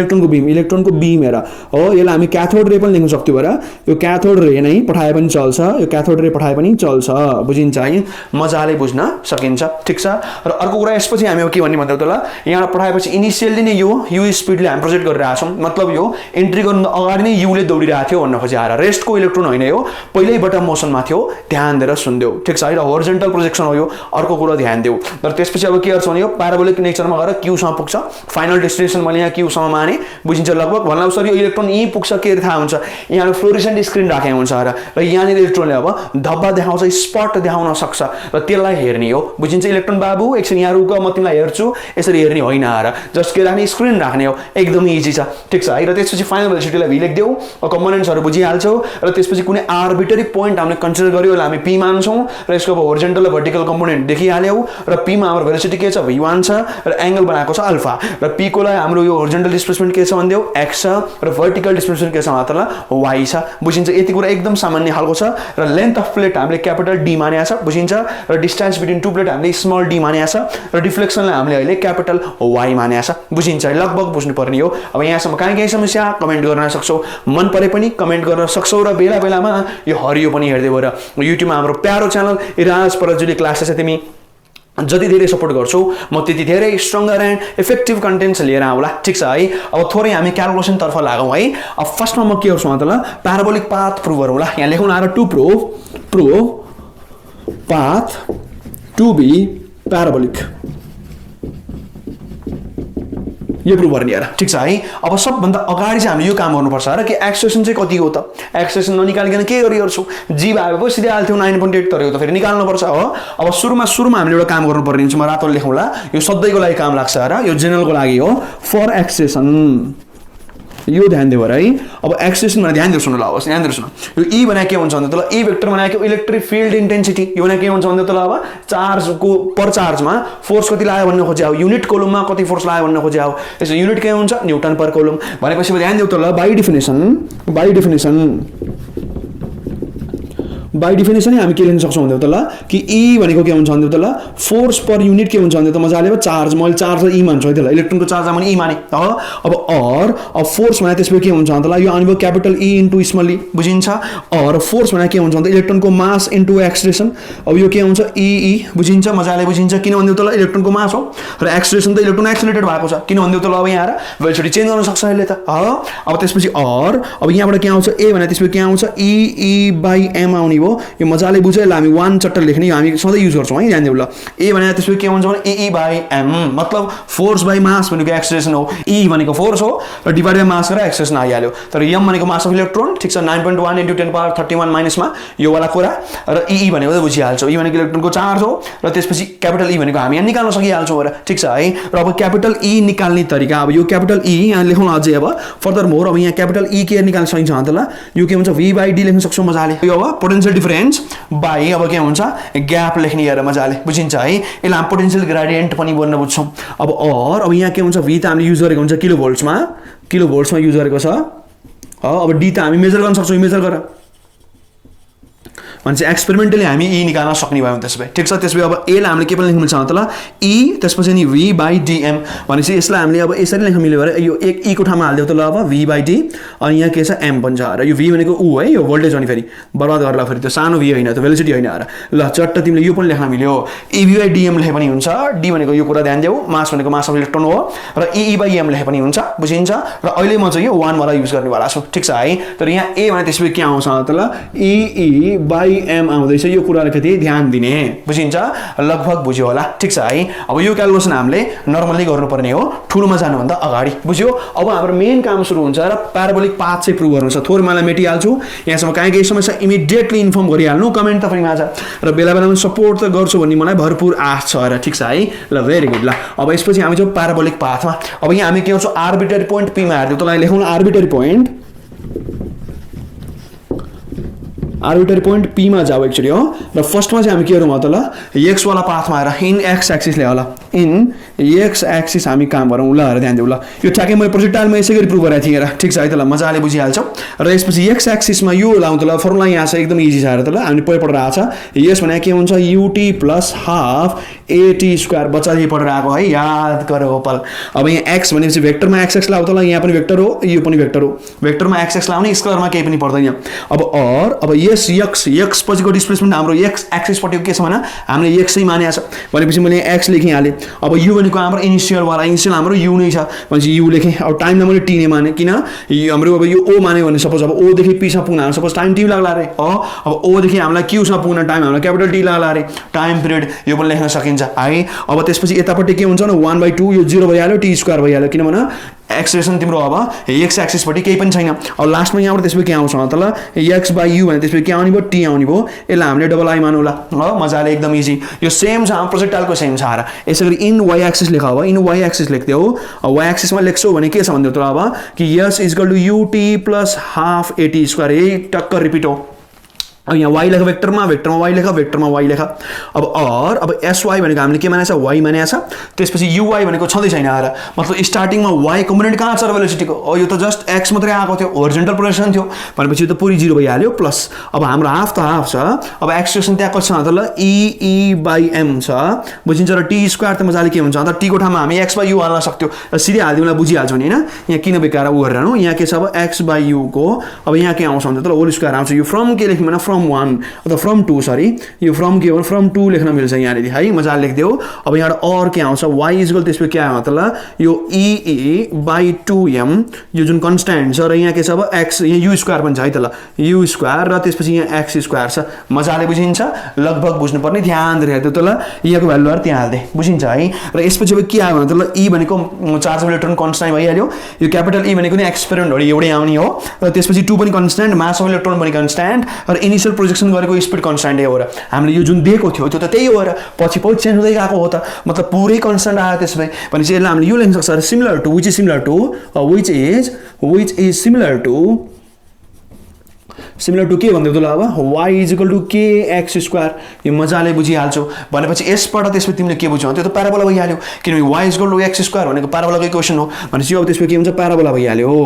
इलेक्ट्रोनको बीम हेर हो यसलाई हामी क्याथोड रे पनि लेख्न सक्थ्यौ र यो क्याथोड रे नै पठाए पनि चल्छ यो क्याथोड रे पठाए पनि चल्छ बुझिन्छ है मजाले बुझ्न सकिन्छ ठीक छ र अर्को कुरा यसपछि हामी के भन्ने भन्दै त ल यहाँ पठाएपछि इनिशियली नै यो u स्पिडले हामी प्रोजेक्ट गरिरहेका छौं मतलब यो एन्ट्री गर्नु अगाडि नै u ले दौडिरहेको थियो भन्न खोजे आएर रेस्टको इलेक्ट्रोन होइन यो पहिल्यैबाट मोसनमा थियो ध्यान दिएर सुन्देऊ ठीक छ है र होरिजोन्टल प्रोजेक्सन हो यो अर्को कुरा ध्यान देऊ र त्यसपछि अब के गर्छ भने यो प्याराबोलिक नेचरमा गएर q सम्म पुग्छ फाइनल डेस्टिनेसन मैले यहाँ q सम्म माने बुझिन्छ लगभग भन्ला सर यो इलेक्ट्रोन यही पुग्छ के थाहा हुन्छ यहाँ फ्लोरेसेन्ट स्क्रिन राखेको हुन्छ र यहाँ नि इलेक्ट्रोनले अब धब्बा देखाउँछ स्पट देखाउन सक्छ र त्यसलाई हेर्ने हो बुझिन्छ इलेक्ट्रोन बाबु एकछिन यहाँ रुक म तिमीलाई हेर्छु यसरी हेर्ने होइन र जस्ट के राख्ने स्क्रिन राख्ने हो एकदमै इजी छ ठीक छ है र त्यसपछि फाइनल भेलोसिटीलाई v लेख्दियौ कम्पोनेन्ट्सहरु बुझिहाल्छौ र त्यसपछि कुनै आर्बिट्रेरी पोइन्ट हामीले कन्सिडर गर्यो यसलाई हामी p मान्छौं र यसको होरिजोन्टल र भर्टिकल कम्पोनेन्ट देखिहाल्यौ र p मा हाम्रो भेलोसिटी के छ v1 छ र एंगल बनाएको छ अल्फा र p को लागि हाम्रो यो होरिजोन्टल डिस्प्लेसमेन्ट के छ भन्दियौ x छ र भर्टिकल डिस्प्लेसमेन्ट के छ मतलब y छ बुझिन्छ यति कुरा एकदम सामान्य खालको छ र लेन्थ अफ प्लेट हामीले क्यापिटल डी मानेको छ बुझिन्छ र डिस्टेन्स बिट्विन टु प्लेट हामीले स्मल डी मानेको छ र डिफ्लेक्सनलाई हामीले अहिले क्यापिटल वाई मानेको छ बुझिन्छ लगभग बुझ्नुपर्ने हो अब यहाँसम्म कहीँ समस्या कमेन्ट गर्न सक्छौ मन परे पनि कमेन्ट गर्न सक्छौ र बेला बेलामा यो हरियो पनि हेर्दै भएर युट्युबमा हाम्रो प्यारो च्यानल इराज परजुली क्लासेस तिमी जति धेरै सपोर्ट गर्छौ म त्यति धेरै स्ट्रङ्गर एन्ड इफेक्टिभ कन्टेन्ट्स लिएर आउला ठीक छ है अब थोरै हामी क्याल्कुलेसन तर्फ लागौँ है अब फर्स्टमा म के गर्छु त ल प्याराबोलिक पाथ प्रुभ गरौँ ल यहाँ लेखौँ आएर to prove path to be parabolic यो प्रुभ गर्ने यार ठीक छ है अब सबभन्दा अगाडि चाहिँ हामीले यो काम गर्नुपर्छ र कि एक्सप्रेसन चाहिँ कति हो त एक्सप्रेसन ननिकालिकन के गरिहर्छु जी भावेको सिधै हाल्थ्यौ 9.8 तर यो त फेरि निकाल्नुपर्छ हो अब सुरुमा हामीले एउटा काम गर्नुपर्ने हुन्छ म रातो लेखौँला यो सधैँको लागि काम लाग्छ र यो जेनरलको लागि हो फर एक्सप्रेसन यो ध्यान दियो है अब एक्सप्रेसन भने ध्यान दियो सुन्नु ल अब ध्यान दियो सुन्नु यो ई भने के हुन्छ भन्दा त ल ई भेक्टर भनेको इलेक्ट्रिक फिल्ड इन्टेन्सिटी यो भने के हुन्छ भन्दा त ल अब चार्जको पर चार्जमा फोर्स कति लाग्यो भन्ने खोज्या हो युनिट कोलममा कति फोर्स लाग्यो भन्ने खोज्या हो यसो युनिट के हुन्छ न्युटन पर कोलम भनेपछि ध्यान दियो त ल बाइ डेफिनेसन हामी के लेख्न सक्छौँ भन्दा त ल कि ई भनेको के हुन्छ भन्दा त ल फोर्स पर युनिट के हुन्छ भन्दा त मजाले अब चार्ज मैले चार्ज ई मान्छु है त ल इलेक्ट्रोनको चार्ज मैले ई माने अब फोर्स भने त्यसपछि के हुन्छ भन्दा ल यो आउनुभयो क्यापिटल ई इन्टु स्मल ई बुझिन्छ फोर्स भने के हुन्छ भन्दा इलेक्ट्रोनको मास इन्टु एक्सलेरेसन अब यो के हुन्छ ई बुझिन्छ मजाले बुझिन्छ किन भन्दा त ल इलेक्ट्रोनको मास हो र एक्सलेरेसन त इलेक्ट्रोन एक्सिलेटेड भएको छ किन भन्दा त ल अब यहाँ भेलोसिटी चेन्ज गर्न सक्छ यसले त अब त्यसपछि अब यहाँबाट के आउँछ ए भने त्यसपछि के आउँछ ई बाई एम आउने यो मजाले बुझ्यो हामी 1 चट्ट लेख्ने हामी सधैँ युज गर्छौँ है ध्यान दिनु ल ए भने त्यसपछि के हुन्छ भने ई बाई एम मतलब फोर्स बाई मास भनेको एक्सलेरेसन हो ई भनेको फोर्स हो र डिभाइड बाई मास गरेर एक्सलेरेसन आइहाल्यो तर एम भनेको मास अफ इलेक्ट्रोन ठीक छ 9.1 इन्टु 10⁻31 माइनसमा यो वाला कुरा र ई भनेको त बुझिहाल्छौँ ई भनेको इलेक्ट्रोनको चार्ज हो र त्यसपछि क्यापिटल ई भनेको हामी यहाँ निकाल्न सकिहाल्छौँ र ठीक छ है र अब क्यापिटल ई निकाल्ने तरिका अब यो क्यापिटल ई यहाँ लेखौँ अझै अब फर्दर मोर अब यहाँ क्यापिटल ई के निकाल्न सकिन्छ त ल यो के हुन्छ v बाई डी लेख्न सक्छौँ मजाले यो अब पोटेन्सियल डिफरेन्स बाई अब के हुन्छ ग्याप लेख्ने हेर मजाले बुझिन्छ है यसलाई हामी पोटेन्सियल ग्रेडियन्ट पनि भन्न बुझ्छौँ अब यहाँ के हुन्छ v त हामीले युज गरेको हुन्छ किलो भोल्ट्समा युज गरेको छ अब डी त हामी मेजर गर्न सक्छौँ मेजर गर भने चाहिँ एक्सपेरिमेन्टली हामी ई निकाल्न सक्ने भयौँ त्यसै ठिक छ त्यसै अब एलाई हामीले के पनि लेख्नु छ त ल ई त्यसपछि नि v बाई डिएम भनेपछि यसलाई हामीले अब यसरी लेख्न मिल्यो भने यो एक ई को ठाउँमा हालिदियो त ल अब v बाई डी अनि यहाँ के छ एम पनि छ र यो v भनेको ऊ है यो भोल्टेज हो नि फेरि बर्बाद गर्ला फेरि त्यो सानो v होइन त्यो भेलोसिटी होइन र ल चट्ट तिमीले यो पनि लेख्न मिल्यो ई v बाई डिएम लेखे पनि हुन्छ डी भनेको यो कुरा ध्यान देऊ मास भनेको मास अफ इलेक्ट्रोन हो र ई बाई एम लेखे पनि हुन्छ बुझिन्छ र अहिले म चाहिँ यो 1 वाला युज गर्नेवाला छु ठिक छ है तर यहाँ ए भने त्यसपछि के आउँछ त ल ई बाई एम आउँदैछ यो कुरालाई कति ध्यान दिने बुझिन्छ लगभग बुझ्यो होला ठिक छ है अब यो क्याल्कुलेसन हामीले नर्मली गर्नुपर्ने हो ठुलोमा जानुभन्दा अगाडि बुझ्यो अब हाम्रो मेन काम सुरु हुन्छ र प्याराबोलिक पाथ चाहिँ प्रुभ गर्नु छ थोरै मलाई मेटिहाल्छु यहाँसम्म केही समस्या इमिडिएटली इन्फर्म गरिहाल्नु कमेन्ट त पनि माझ र बेला बेलामा सपोर्ट त गर्छु भन्ने मलाई भरपुर आश छ र ठिक छ है ल भेरी गुड ल अब यसपछि हामी चाहिँ प्याराबोलिक पाथमा अब यहाँ हामी के गर्छौँ आर्बिट्रेरी पोइन्ट पीमा हार्दियो तँलाई लेखौँ आर्बिट्रेरी पोइन्ट पीमा जाऊ एक्चुअली हो र फर्स्टमा चाहिँ हामी के गरौँ त ल एक्स वाला पाथमा आएर इन एक्स एक्सिस ल्याउ ल इन एक्स एक्सिस हामी काम गरौँ ल ध्यान देऊ ल यो ठ्याक्कै मैले प्रोजेक्टाइलमा यसै गरी प्रुभ गरेको थिएँ र ठिक छ है त ल मजाले बुझिहाल्छौ र यसपछि एक्स एक्सिसमा यो लाउँ त ल फर्मुला यहाँ छ एकदम इजी छ त ल हामीले पहिला पढेर आएको छ यस भने के हुन्छ u t plus half a t square बच्चाले पढेर आएको है याद गर गोपाल अब यहाँ एक्स भनेपछि भेक्टरमा एक्स एक्स लाउ त ल यहाँ पनि भेक्टर हो यो पनि भेक्टर हो भेक्टरमा एक्स एक्स लाउने स्क्वायरमा केही पनि पर्दैन अब यस एक्स पछिको डिस्प्लेसमेन्ट हाम्रो एक्स एक्सिसपट्टिको के छ भने हामीले एक्सै मानेको छ भनेपछि मैले एक्स लेखिहालेँ अब यु भनेको हाम्रो इनिसियल हाम्रो यु नै छ भनेपछि यु लेखेँ अब टाइममा मैले टी नै माने किन हाम्रो अब यो ओ माने भने सपोज अब ओदेखि पीसम्म पुग्न सपोज टाइम टी लाग्ला अरे अब ओदेखि हामीलाई क्यूसम्म पुग्न टाइम हामीलाई क्यापिटल टी लाग्ला अरे टाइम पिरियड यो पनि लेख्न सकिन्छ है अब त्यसपछि यतापट्टि के हुन्छ भने 1/2 यो 0 भइहाल्यो टी स्क्वायर भइहाल्यो किनभने एक्सप्रेसन तिम्रो अब एक्स एक्सिसपट्टि केही पनि छैन अब लास्टमा यहाँबाट त्यसपछि के आउँछ त ल एक्स बाई यु भने त्यसपछि के आउने भयो टी आउने भयो यसलाई हामीले डबल आई मानौँ ल मजाले एकदम इजी यो सेम छ प्रोजेक्टाइलको सेम छ र यसै गरी इन वाइ एक्सिस लेख अब इन वाइ एक्सिस लेख्थ्यौ वाइ एक्सिसमा लेख्छौ भने के छ भन्दै त अब कि यस is equal to u t plus half a t square यही टक्क रिपिट हो अब यहाँ y लेख वेक्टरमा y लेख वेक्टरमा y लेख अब sy भनेको हामीले के मानेछ y मानेछ त्यसपछि uy भनेको छँदै छैन आएर मतलब स्टार्टिङमा y कम्पोनेन्ट कहाँ छ भेलोसिटीको यो त जस्ट x मात्रै आएको थियो होरिजोन्टल प्रोजेक्सन थियो भनेपछि यो त पुरै 0 भइहाल्यो प्लस अब हाम्रो हाफ त हाफ छ अब एक्सप्रेसन त्यहाँ कति छ त ल e/m छ बुझिन्छ र t स्क्वायर त मजाले के हुन्छ अन्त t को ठाउँमा हामी x/u हाल्न सक्थ्यो सिधै हाल्दिउँला बुझिहाल्छौ नि हैन यहाँ किन बेकार उ गरिरहनु यहाँ के छ अब x/u को अब यहाँ के आउँछ त होल स्क्वायर आउँछ यो फ्रम के लेख्नु भने फ्रम 1 अथवा फ्रम 2 सरी यो फ्रम के हो फ्रम 2 लेख्न मिल्छ यहाँनिर है मजाले लेख्दियौ अब यहाँ और के आउँछ y इक्वल त्यसपछि के आयो त ल यो e/2m यो जुन कन्स्ट्यान्ट छ र यहाँ के छ अब x यहाँ u स्क्वायर पनि छ है त ल u स्क्वायर र त्यसपछि यहाँ x स्क्वायर छ मजाले बुझिन्छ लगभग बुझ्नुपर्ने ध्यान दिएर हेर्दियौ त ल यहाँको भ्यालुहरु त्यहाँ हाल्दै बुझिन्छ है र यसपछि अब के आयो भने त ल e भनेको चार्ज इलेक्ट्रोन कन्स्ट्यान्ट भइहाल्यो यो क्यापिटल E भनेको नि एक्सपेरिमेन्ट हो एउटै आउने हो र त्यसपछि 2 पनि कन्स्ट्यान्ट मास अफ इलेक्ट्रोन पनि कन्स्ट्यान्ट र इनिशियल प्रोजेक्सन गरेको स्पिड कन्स्ट्यान्ट हो र हामीले यो जुन दिएको थियो त्यो त त्यही हो र पछि चेन्ज हुँदै गएको हो त मतलब पुरै कन्स्ट्यान्ट आयो त्यसमै भने चाहिँ यसलाई हामीले यो लेख्न सक्छ similar to which is similar to के भन्दै त ल अब y equal to kx square यो मजाले बुझिहाल्छौ भनेपछि यसबाट त्यसपछि तिमीले के बुझ्यौ त्यो त प्याराबोला भइहाल्यो किनभने y equal to x square भनेको प्याराबोलाको इक्वेसन हो भनेपछि अब त्यसपछि के हुन्छ प्याराबोला भइहाल्यो हो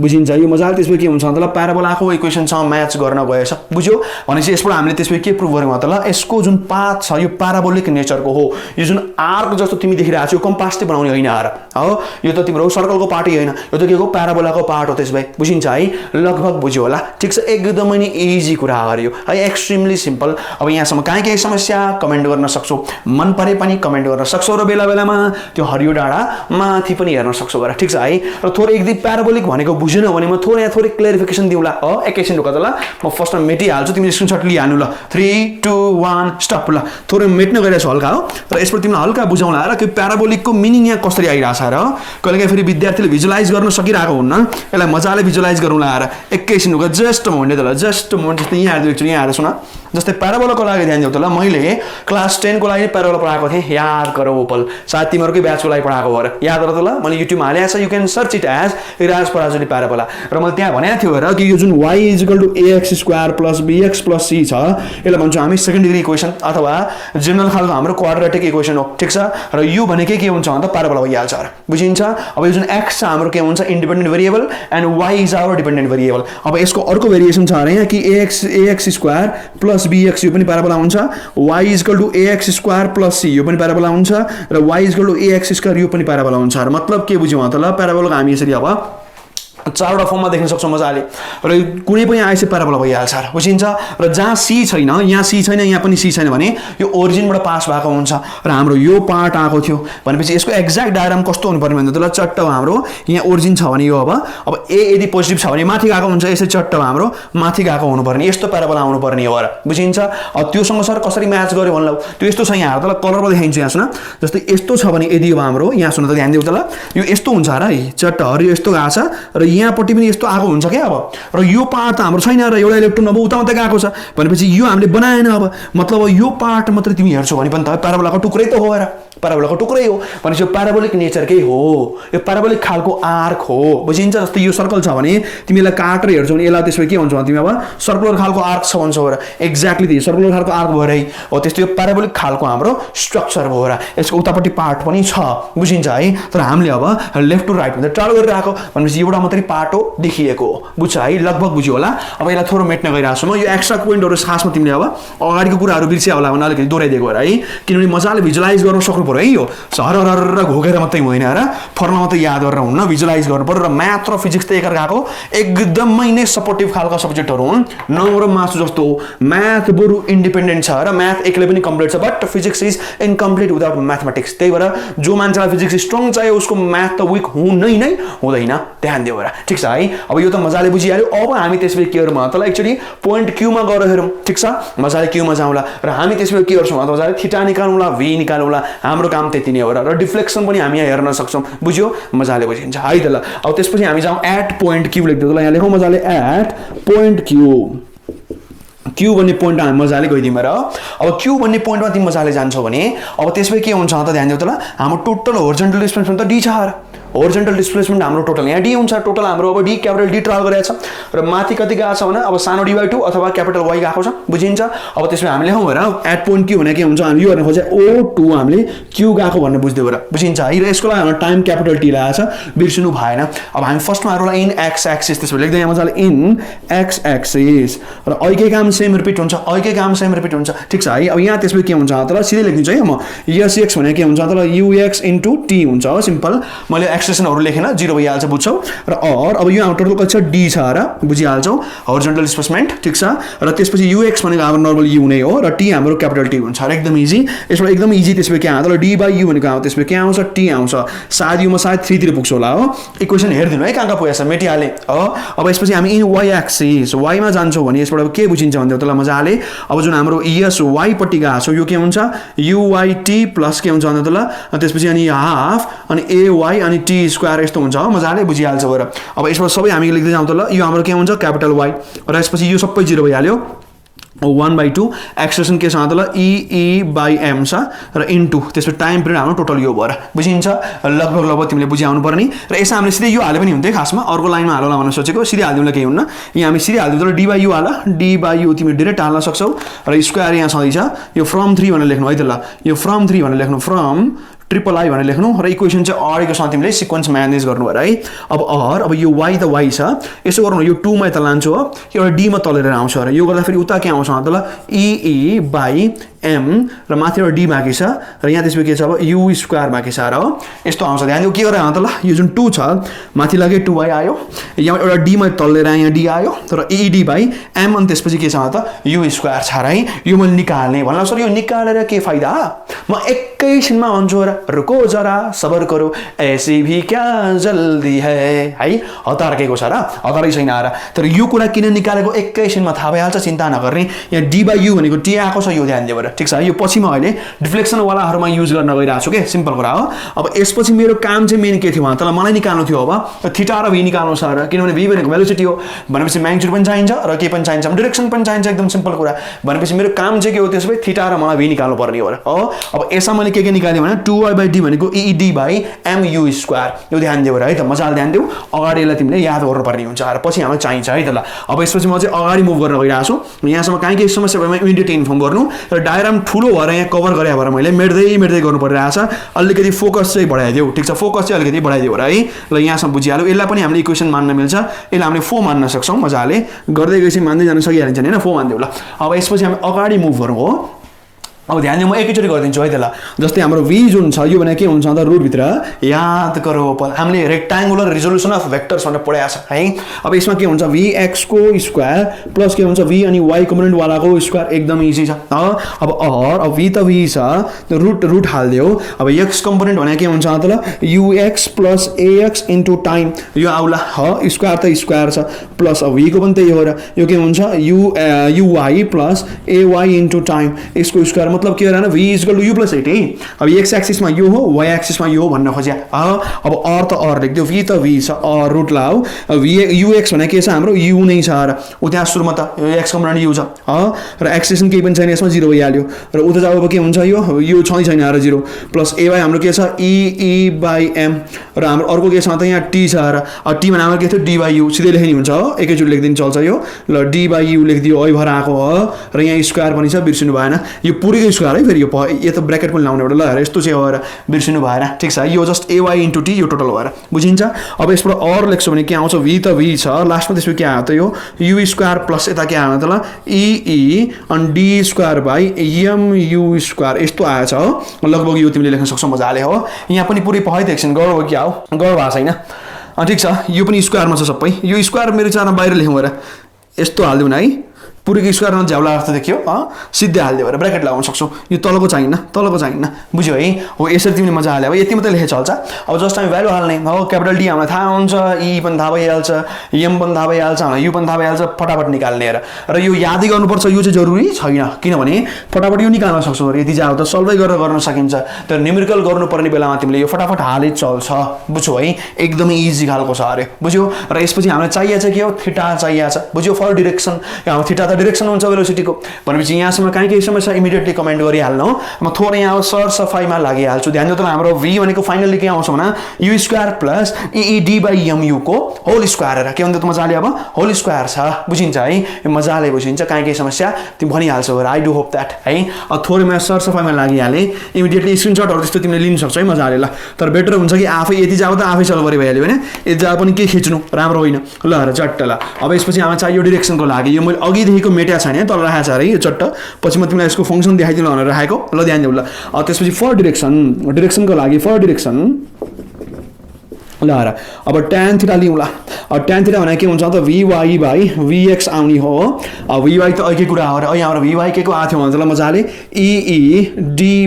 बुझिन्छ यो मजाले त्यसपछि के हुन्छ त ल प्याराबोलाको इक्वेसनसँग म्याच गर्न गएछ बुझ्यौ भनेपछि यसबाट हामीले त्यसपछि के प्रुभ गर्यौं त ल यसको जुन पाथ छ यो प्याराबोलिक नेचरको हो यो जुन आर्क जस्तो तिमी देखिरहेको छौ कम्पासले बनाउने हैन आर हो यो त तिम्रो सर्कलको पार्ट हैन यो त के हो प्याराबोलाको पार्ट हो त्यसबै बुझिन्छ है लगभग बुझ्यौ होला ठीक छ एकदमै नि इजी कुरा गर्यो है एक्सट्रिमली सिम्पल अब यहाँसम्म केही समस्या कमेन्ट गर्न सक्छौ मन परे पनि कमेन्ट गर्न सक्छौ र बेला बेलामा त्यो हरियो डाँडा माथि पनि हेर्न सक्छौ गरा ठीक छ है र थोरै एकदम प्याराबोलिक भनेको बुझेन भने म थोरै क्लेरिफिकेसन दिउँला एकैछिन रुक त ल म फर्स्टमा मेटिहाल्छु तिमीले स्क्रिनशट लिहाल्नु ल 3 2 1 स्टप ल थोरै मेट्न गइरहेछ हल्का हो र यसबाट तिमीलाई हल्का बुझाउला र कि प्याराबोलिकको मिनिङ यहाँ कसरी आइराछ र कहिलेकाहीँ फेरि विद्यार्थीले भिजुअलाइज गर्न सकिरहेको हुन्न यसलाई मजाले भिजुअलाइज गरौँला र एकैछिन रुक जस्ट मोमेन्ट त ल जस्ट मोमेन्ट जस्तै यहाँ हेर्दै एकचोटि यहाँ हेर सुन जस्तै प्याराबोलाको लागि ध्यान दिउ त ल मैले क्लास 10 को लागि प्याराबोला पढाएको थिएँ याद गरौ ओपल सायद तिमीहरुकै ब्याचको लागि पढाएको हो र याद गर त ल मैले युट्युबमा हालेको छ you can search it as Iraj Parajuli parabola र मैले त्यहाँ भनेको थियो र कि यो जुन y ax square plus bx plus c छ यसलाई भन्छौँ हामी सेकेन्ड डिग्री इक्वेसन अथवा जनरल खालको हाम्रो क्वाड्रेटिक इक्वेसन हो ठीक छ र u भनेकै के हुन्छ भन्दा प्याराबोला भइहाल्छ र बुझिन्छ अब यो जुन x छ हाम्रो के हुन्छ independent variable and y is our dependent variable अब यसको अर्को भेरिएसन छ र यहाँ कि ax स्क्वायर प्लस bx यो पनि प्याराबोला हुन्छ y ax square plus c यो पनि प्याराबोला हुन्छ र y ax स्क्वायर यो पनि प्याराबोला हुन्छ र मतलब के बुझ्यौ त ल प्याराबोलाको हामी यसरी अब चारवटा फर्ममा देख्न सक्छौं मजाले र कुनै पनि आएपछि प्याराबोला भइहाल्छ र बुझिन्छ र जहाँ c छैन यहाँ c छैन यहाँ पनि c छैन भने यो ओरिजिनबाट पास भएको हुन्छ र हाम्रो यो पार्ट आएको थियो भनेपछि यसको एक्ज्याक्ट डायग्राम कस्तो हुनुपर्ने भन्दा त ल चट्ट हाम्रो यहाँ ओरिजिन छ भने यो अब a यदि पोजिटिभ छ भने माथि गएको हुन्छ यसै चट्ट हाम्रो माथि गएको हुनुपर्ने यस्तो प्याराबोला आउनुपर्ने हो र बुझिन्छ त्योसँग सर कसरी म्याच गर्यो भन्नु त्यो यस्तो छ यहाँ त ल कलरमा देखाइन्छ यहाँ सुन जस्तै यस्तो छ भने यदि अब हाम्रो यहाँ सुन त ध्यान दिउ त ल यो यस्तो हुन्छ र है चट्ट हरियो यस्तो गएको छ र यहाँपट्टि पनि यस्तो आएको हुन्छ क्या अब र यो पार्ट त हाम्रो छैन र एउटा इलेक्ट्रोन अब उता मात्रै गएको छ भनेपछि यो हामीले बनाएन अब मतलब यो पार्ट मात्रै तिमी हेर्छौ भने पनि त प्याराबोलाको टुक्रै त हो र प्याराबोलाको टुक्रै हो भनेपछि यो प्याराबोलिक नेचरकै हो यो प्याराबोलिक खालको आर्क हो बुझिन्छ जस्तै यो सर्कल छ भने तिमीलाई काटेर हेर्छौ भने यसलाई त्यसपछि के हुन्छ भने तिमी अब सर्कुलर खालको आर्क छ भन्छौ र एक्ज्याक्टली त्यही सर्कुलर खालको आर्क भयो है हो त्यस्तो यो प्याराबोलिक खालको हाम्रो स्ट्रक्चर भयो र यसको उतापट्टि पार्ट पनि छ बुझिन्छ है तर हामीले अब लेफ्ट टु राइट भन्दा ट्राभल गरिरहेको भनेपछि एउटा मात्रै पार्ट हो देखिएको बुझ्छ है लगभग बुझ्यो होला अब यसलाई थोरो मेट्न गइरहेको छु म यो एक्स्ट्रा पोइन्टहरु खासमा तिमीले अब अगाडिको कुराहरु बिर्सिया होला भने अलिकति दोहोऱ्याइदिएको है किनभने मजाले भिजुअलाइज गर्न सक्नु पर्यो है यो सरर घोकेर मात्रै होइन र फर्मुला मात्रै याद गरेर हुन्न भिजुअलाइज गर्नु पर्यो र म्याथ र फिजिक्स त एकअर्काको एकदमै नै सपोर्टिभ खालका सब्जेक्टहरु हुन् नौ र मासु जस्तो म्याथ बरु इन्डिपेन्डेन्ट छ र म्याथ एक्लै पनि कम्प्लिट छ but physics is incomplete without mathematics त्यही भएर जो मान्छेलाई फिजिक्स स्ट्रङ चाहियो उसको म्याथ त विक हुनै नै हुँदैन ध्यान दियो र ठीक छ है अब यो त मजाले बुझिहाल्यो अब हामी त्यसपछि के गरौँ त एक्चुअली पोइन्ट क्यू मा गएर हेरौँ ठीक छ मजाले क्यू मा जाउँला र हामी त्यसपछि के गर्छौँ त मजाले थीटा निकालौँला v निकालौँला हाम्रो काम त्यति नै हो र डिफ्लेक्सन पनि हामी यहाँ हेर्न सक्छौँ बुझ्यो मजाले बुझिन्छ है त ल अब त्यसपछि हामी जाउँ एट पोइन्ट क्यू लेख्दै ल यहाँ लेखौँ मजाले एट पोइन्ट क्यू भन्ने पोइन्ट हामी मजाले गइदिउँ र अब क्यू भन्ने पोइन्टमा तिमी मजाले जान्छौ भने अब त्यसपछि के हुन्छ त ध्यान दिउ त ल हाम्रो टोटल होरिजोन्टल डिस्टेन्स त d छ होरिजोन्टल डिस्प्लेसमेन्ट हाम्रो टोटल यहाँ डी हुन्छ टोटल हाम्रो अब डी क्यापिटल डी ट्राभल गरेछ र माथि कति गएको छ भने अब सानो डी/2 अथवा क्यापिटल वाइ गएको छ बुझिन्छ अब त्यसमा हामीले लेखौँ हेर एट पोइन्ट क्यू भने के हुन्छ हामी यो गर्न खोजे O2 हामीले क्यू गएको भन्ने बुझ्दै गएर बुझिन्छ है र यसको लागि हाम्रो टाइम क्यापिटल टी लागेको छ बिर्सिनु भएन अब हामी फर्स्टमा हेरौँला इन एक्स एक्सिस त्यसपछि लेख्दै यहाँ मजाले इन एक्स एक्सिस र अहिलेकै काम सेम रिपिट हुन्छ अहिलेकै काम सेम रिपिट हुन्छ ठिक छ है अब यहाँ त्यसपछि के हुन्छ त सिधै लेखिदिन्छु है म एस भने के हुन्छ त ux इन्टु टी हुन्छ हो सिम्पल मैले एक्सप्रेसनहरू लेखेन 0 भइहाल्छ बुझ्छौ र अब यो हाम्रो टोटल कति छ डी छ र बुझिहाल्छौ होरिजोन्टल डिस्प्लेसमेन्ट ठिक छ र त्यसपछि ux भनेको हाम्रो नर्मल u नै हो र टी हाम्रो क्यापिटल टी हुन्छ र एकदम इजी यसबाट एकदम इजी त्यसपछि के आउँछ d/u भनेको आउँछ त्यसपछि के आउँछ टी आउँछ सायद यो म सायद 3 तिर पुग्छु होला हो इक्वेसन हेर्दिनु है कहाँ पुगेछ मेटिहाले हो अब यसपछि हामी इन y एक्सिस y मा जान्छौ भने यसबाट के बुझिन्छ भन्दा तल मजाले अब जुन हाम्रो एस y पट्टि गएको छ यो के हुन्छ uyt प्लस के हुन्छ भन्दा तल त्यसपछि अनि हाफ अनि ay अनि t स्क्वायर यस्तो हुन्छ हो मजाले बुझिहाल्छ गएर अब यसबाट सबै हामी लेख्दै जाउँ त ल यो हाम्रो के हुन्छ क्यापिटल y र यसपछि यो सबै 0 भइहाल्यो 1/2 एक्सप्रेसन के छ त ल e/m छ र इन्टु त्यसपछि टाइम पिरियड हाम्रो टोटल यो भएर बुझिन्छ लगभग तिमीले बुझाउनु पर्ने र यसमा हामीले सिधै यो हाले पनि हुन्थ्यो खासमा अर्को लाइनमा हालौँला भनेर सोचेको सिधै हालिदिउँला केही हुन्न यहाँ हामी सिधै हालिदिउँ तर d/u हाल d/u तिमीले डाइरेक्ट हाल्न सक्छौ र स्क्वायर यहाँ छँदैछ यो फ्रम 3 भनेर लेख्नु है त ल यो फ्रम 3 भनेर लेख्नु फ्रम ट्रिपल आई भनेर लेख्नु र इक्वेसन चाहिँ अगाडिको सँग तिमीले सिक्वेन्स म्यानेज गर्नु भयो है अब यो y त y छ यसो गर्नु यो 2 मा त लान्छु हो एउटा d मा तलेर आउँछ र यो गर्दा फेरि उता के आउँछ त ल e/m र माथि एउटा d बाँकी छ र यहाँ त्यसपछि के छ अब u स्क्वायर बाँकी छ र हो यस्तो आउँछ ध्यान दिउ के गरे त ल यो जुन 2 छ माथि लगे 2y आयो यहाँ एउटा d मा तलेर यहाँ d आयो तर e/m अनि त्यसपछि के छ त u स्क्वायर छ र है यो मैले निकाल्ने भन्ला सर यो निकालेर के फाइदा म एकैछिनमा भन्छु र रुको जरा सबर करो ऐसी भी क्या जल्दी है हतार के छ र हतारै छैन र तर यो कुरा किन निकालेको एकैछिनमा थाहा भइहाल्छ चिन्ता नगर्ने यहाँ d/u भनेको t आएको छ यो ध्यान दिएर ठीक छ यो पछि म अहिले डिफ्लेक्सन वालाहरुमा युज गर्न गइरहेको छु के सिम्पल कुरा हो अब यसपछि मेरो काम चाहिँ मेन के थियो भने तल मलाई निकाल्नु थियो अब थीटा र v निकाल्नु छ र किनभने v भनेको भेलोसिटी हो भनेपछि म्याग्निट्युड पनि चाहिन्छ र के पनि चाहिन्छ डाइरेक्सन पनि चाहिन्छ एकदम सिम्पल कुरा भनेपछि मेरो काम चाहिँ के हो त्यसपछि थीटा र मलाई v निकाल्नु पर्ने हो र अब यसमा मैले के निकाल्ने भने 2y/d भनेको e/d/mu स्क्वायर यो ध्यान दिउ है त मजाले ध्यान दिउ अगाडि यसलाई तिमीले याद गर्नुपर्ने हुन्छ र पछि हामीलाई चाहिन्छ है त ल अब यसपछि म चाहिँ अगाडि मुभ गर्न गइरहेको छु यहाँसम्म काहीँ केही समस्या भएमा इमिडिएट इन्फर्म गर्नु र डायग्राम ठुलो भएर यहाँ कभर गरे भएर मैले मेट्दै गर्नु परिरहेछ अलिकति फोकस चाहिँ बढाइदिउ ठीक छ फोकस चाहिँ अलिकति बढाइदिउ र है ल यहाँसम्म बुझिहाल्यो यसलाई पनि हामीले इक्वेसन मान्न मिल्छ यसलाई हामीले फो मान्न सक्छौँ मजाले गर्दै गएपछि मान्दै जान सकिहालिन्छ हैन फो मान्दिउ ल अब यसपछि हामी अगाडि मुभ गरौँ हो अब ध्यान दिनु म एकैचोटि गरिदिन्छु है त ल जस्तै हाम्रो v जुन छ यो भने के हुन्छ त रुट भित्र याद गरौ हामीले रेक्ट्याङ्गुलर रिजोल्युसन अफ भेक्टर्स भनेर पढाएको छ है अब यसमा के हुन्छ vx को स्क्वायर प्लस के हुन्छ v अनि y कम्पोनेन्ट वालाको स्क्वायर एकदम इजी छ अब v त v छ रुट हाल्दियो अब x कम्पोनेन्ट भने के हुन्छ त ल ux plus ax into time यो आउला ह स्क्वायर त स्क्वायर छ प्लस अब v को पनि त्यही हो र यो के हुन्छ uy plus ay into time यसको स्क्वायर मतलब के हो v equal to u plus 8 है अब x एक्सिस मा यो हो y एक्सिस मा यो हो भन्न खोज्या अब r त r लेख्दियो v त v छ r रुट लाउ v ux भने के छ हाम्रो u नै छ र उ त्यहाँ सुरुमा त x कम्पोनेन्ट u छ र एक्सप्रेसन केही पनि छैन यसमा 0 भइहाल्यो र उता जाब के हुन्छ यो छँदै छैन र 0 प्लस ay हाम्रो के छ e/m र हाम्रो अर्को के छ त यहाँ t छ र t भने हाम्रो के थियो d/u सिधै लेख्ने हुन्छ हो एकैचोटि लेख्दिन चल्छ यो ल d/u लेख्दियो ai भएर आको हो र यहाँ स्क्वायर पनि छ बिर्सिनु भएन यो पुरै स्क्वायर है फेरि यो त ब्र्याकेट पनि लाउने एउटा ल हेर यस्तो चाहिँ हो र बिर्सिनु भएन ठीक छ यो जस्ट ay इन्टु t यो टोटल भएर बुझिन्छ अब यसबाट r लेख्छौ भने के आउँछ v त v छ लास्टमा त्यसपछि के आयो त यो u स्क्वायर प्लस यता के आयो त ल e अनि d square by mu square यस्तो आएछ हो लगभग यो तिमीले लेख्न सक्छौ मजाले हो यहाँ पनि पुरै पढाइ एकछिन गरौ हो क्या हो गरौ भएको छैन ठीक छ यो पनि स्क्वायरमा छ सबै यो स्क्वायर मेरो चारमा बाहिर लेखौँ र यस्तो हाल्दिउँ न है पुरै स्क्वायरमा झ्याउला जस्तो देखियो सिधै हाल्दियो भएर ब्र्याकेट लगाउन सक्छौ यो तलको चाहिन्न बुझ्यौ है हो यसरी तिमीले मजा हाल्यो अब यति मात्रै लेखे चल्छ अब जस्ट हामी भ्यालु हाल्ने हो क्यापिटल डी हामीलाई थाहा हुन्छ e पनि थाहा भइहाल्छ m पनि थाहा भइहाल्छ u पनि थाहा भइहाल्छ फटाफट निकाल्ने र यो यादै गर्नुपर्छ यो चाहिँ जरुरी छैन किनभने फटाफट यो निकाल्न सक्छौ यदि जाऊ त सल्भै गरेर गर्न सकिन्छ तर न्युमेरिकल गर्नुपर्ने बेलामा तिमीले यो फटाफट हाले चल्छ बुझ्यौ है एकदमै इजी खालको छ अरे बुझ्यौ र यसपछि हामीलाई चाहिएको छ के हो थीटा चाहिएको छ बुझ्यौ फर डाइरेक्सन यहाँ थीटा त डिरेक्सन हुन्छ भेलोसिटीको भनेपछि यहाँसम्म केही समस्या इमिडिएटली कमेन्ट गरिहाल्नु म थोरै यहाँ सर सफाइमा लागिहाल्छु ध्यान दिनु हाम्रो v भनेको फाइनली के आउँछ भने u स्क्वायर प्लस EED/mu को होल स्क्वायर के हुन्छ त मजाले अब होल स्क्वायर छ बुझिन्छ है मजाले बुझिन्छ केही समस्या तिमी भनिहाल्छौ आई डु होप दैट है थोरै म सर सफाइमा लागिहाले इमिडिएटली स्क्रिनशटहरु त्यस्तो तिमीले लिन सक्छौ है मजाले ल तर बेटर हुन्छ कि आफै यति जाऊ त आफै सल्भ गरे भइहाल्यो हैन यति जाऊ पनि के खिच्नु राम्रो होइन ल र चट्ट ल अब यसपछि हामी चाहियो डिरेक्सनको लागि यो मैले अघिदेखिको मेट्या छैन तल राखेको छ है यो चट्ट पछि म तिमीलाई यसको फंक्सन देखाइदिनु भनेर राखेको ल ध्यान देऊ ल त्यसपछि फर डिरेक्सनको लागि फर डिरेक्सन ल र अब tan थीटा लियौं ल tan थीटा भने के हुन्छ त vy/vx आउने हो vy त अघिकै कुरा हो र यहाँ हाम्रो vy के को आथ्यो भन्छ ल मजाले EED/mu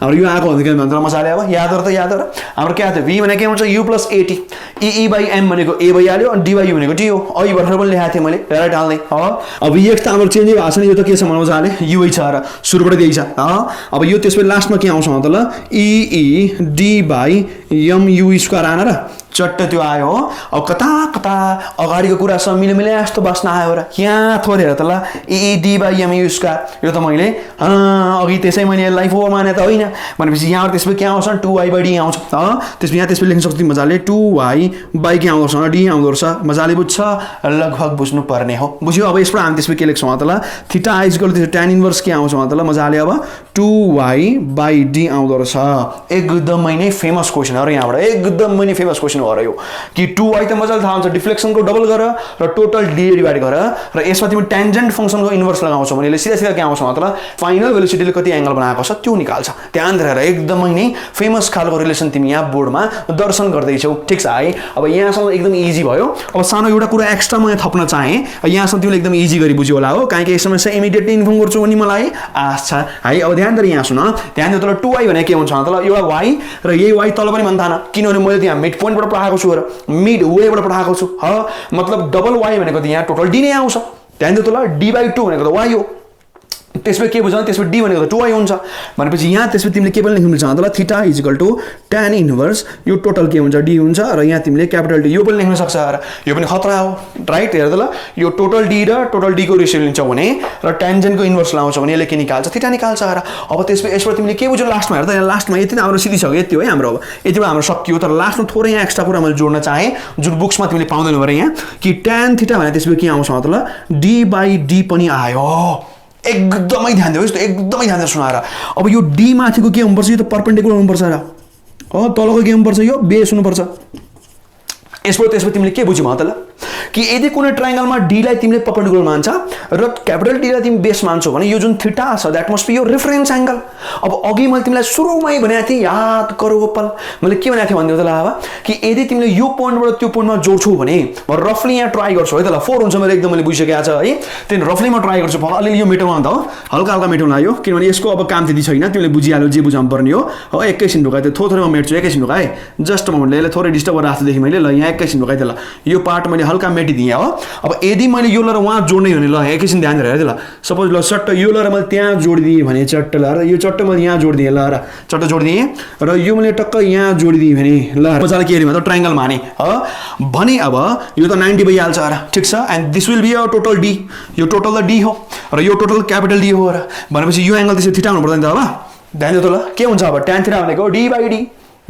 हाम्रो यो आको भनेको के भन्छ मजाले अब याद गर हाम्रो के आथ्यो v भने के हुन्छ u + at EE/m भनेको a भइहाल्यो अनि dy भनेको t हो अघि भर्खर पनि लेखाएको थिए मैले राइट हाल्दै अब vx त हाम्रो चेन्ज भएको छैन यो त के छ मजाले u छ र सुरुबाट दिएको छ अब यो त्यसपछि लास्टमा के आउँछ त ल EED/mu स्क्वायर आना र चट्ट त्यो आयो हो अब कता अगाडिको कुरा सब मिले जस्तो बस्न आयो र यहाँ थोरै हेर त ल EED/mu स्क्वायर यो त मैले अघि त्यसै मैले यसलाई 4 माने त होइन भनेपछि यहाँ त्यसपछि के आउँछ 2y/d आउँछ त्यसपछि यहाँ त्यसपछि लेख्न सक्छौ मजाले 2y/ के आउँछ d आउँदो रहेछ मजाले बुझ्छ लगभग बुझ्नु पर्ने हो बुझ्यो अब यसबाट हामी त्यसपछि के लेख्छौँ त ल थीटा tan इन्भर्स के आउँछ त ल मजाले अब 2y/d आउँदो रहेछ एकदमै नै फेमस क्वेशन हो र यहाँबाट एकदमै नै फेमस क्वेशन हो र यो कि 2y त मजाले थाहा हुन्छ डिफ्लेक्सनको डबल गर र टोटल d डिवाइड गर र यसमा तिमी टेन्जेन्ट फंक्सनको इन्भर्स लगाउँछौ भने यसले सिधा के आउँछ मतलब फाइनल भेलोसिटीले कति एंगल बनाएको छ त्यो निकाल्छ ध्यान दिएर एकदमै नै फेमस खालको रिलेसन तिमी यहाँ बोर्डमा दर्शन गर्दै छौ ठीक छ है अब यहाँसम्म एकदम इजी भयो अब सानो एउटा कुरा एक्स्ट्रा म यहाँ थप्न चाहे यहाँसम्म तिमीले एकदम इजी गरी बुझ्यो होला हो काहे के समस्या इमिडिएटली इन्फर्म गर्छु भने मलाई आश छ है अब ध्यान दिएर यहाँ सुन ध्यान दिएर तल 2y भने के हुन्छ त ल एउटा y र यही y तल पनि भन्दैन किनभने मैले त्यहाँ मिड पोइन्टबाट पठाएको छु र मिड वेबाट पठाएको छु मतलब डबल y भनेको त यहाँ टोटल d नै आउँछ ध्यान दिएर तल d/2 भनेको त y हो त्यसपछि के बुझ्नु त्यसपछि d भनेको त 2y हुन्छ भनेपछि यहाँ त्यसपछि तिमीले के पनि लेख्नु मिल्छ त ल थीटा = tan इन्भर्स यो टोटल के हुन्छ d हुन्छ र यहाँ तिमीले क्यापिटल D यो पनि लेख्न सक्छ र यो पनि खतरा हो राइट हेर त ल यो टोटल d र टोटल d को रेशियो लिन्छौ भने र टेन्जेन्टको इन्भर्स लाउँछौ भने यसले के निकाल्छ थीटा निकाल्छ र अब त्यसपछि यसबाट तिमीले के बुझ्यौ लास्टमा हेर त यहाँ लास्टमा यति नै हाम्रो सिधिसक्यो यति हो है हाम्रो अब यतिबाट हाम्रो सकियो तर लास्टमा थोरै यहाँ एक्स्ट्रा कुरा मैले जोड्न चाहे जुन बुक्समा तिमीले पाउँदैनौ भरे यहाँ कि tan थीटा भने त्यसपछि के आउँछ त ल d/d पनि आयो एकदमै ध्यान दियो एकदमै ध्यान दिएर सुनाएर अब यो d माथिको के हुनुपर्छ यो त परपेन्डिकुलर हुनुपर्छ र तलको के हुनुपर्छ यो बेस हुनुपर्छ त्यसपछि तिमीले के बुझ्यौ त ल कि यदि कुनै ट्रायंगलमा d लाई तिमीले परपेन्डिकुलर मान्छ र क्यापिटल D लाई तिमी बेस मान्छौ भने यो जुन थीटा छ that must be your reference angle अब अघि मैले तिमीलाई सुरुमै भनेको थिए याद गरौ गोपाल मैले के भनेको थिए भन्दियो त ल अब कि यदि तिमीले यो पोइन्टबाट त्यो पोइन्टमा जोड्छौ भने म रफली यहाँ ट्राई गर्छु है त ल 4 हुन्छ मैले एकदम मैले बुझिसकेको छ है त्यही रफली म ट्राई गर्छु अलि यो मेटौँला त हो हल्का मेटौँला यो किनभने यसको अब काम त्यति छैन तिमीले बुझिहाल्यौ जे बुझाउनु पर्ने हो एकैछिन ढुकाइ त्यो थोरै म मेट्छु एकैछिन ढुकाइ जस्ट मोमेन्टले यसले थोरै डिस्टर्ब गरेर राख्छु देखि मैले ल यहाँ एकैछिन ढुकाइ त ल यो पार्ट मैले हल्का मेटिदिएँ हो अब यदि मैले यो ल र वहाँ जोड्ने भने ल एकैछिन ध्यान दिएर हेर ल सपोज ल चट्ट यो ल र मैले त्यहाँ जोडिदिएँ भने चट्ट ल र यो चट्ट मैले यहाँ जोडिदिएँ ल र चट्ट जोडिदिएँ र यो मैले टक्क यहाँ जोडिदिएँ भने ल मजाले के हेर्ने मतलब ट्रायंगल माने भने अब यो त 90 भइहाल्छ र ठीक छ and this will be a total d यो टोटल त d हो र यो टोटल क्यापिटल D हो र भनेपछि यो एंगल त्यसै थीटा हुनु पर्दैन त अब ध्यान दियो त ल के हुन्छ अब tan थीटा भनेको d/d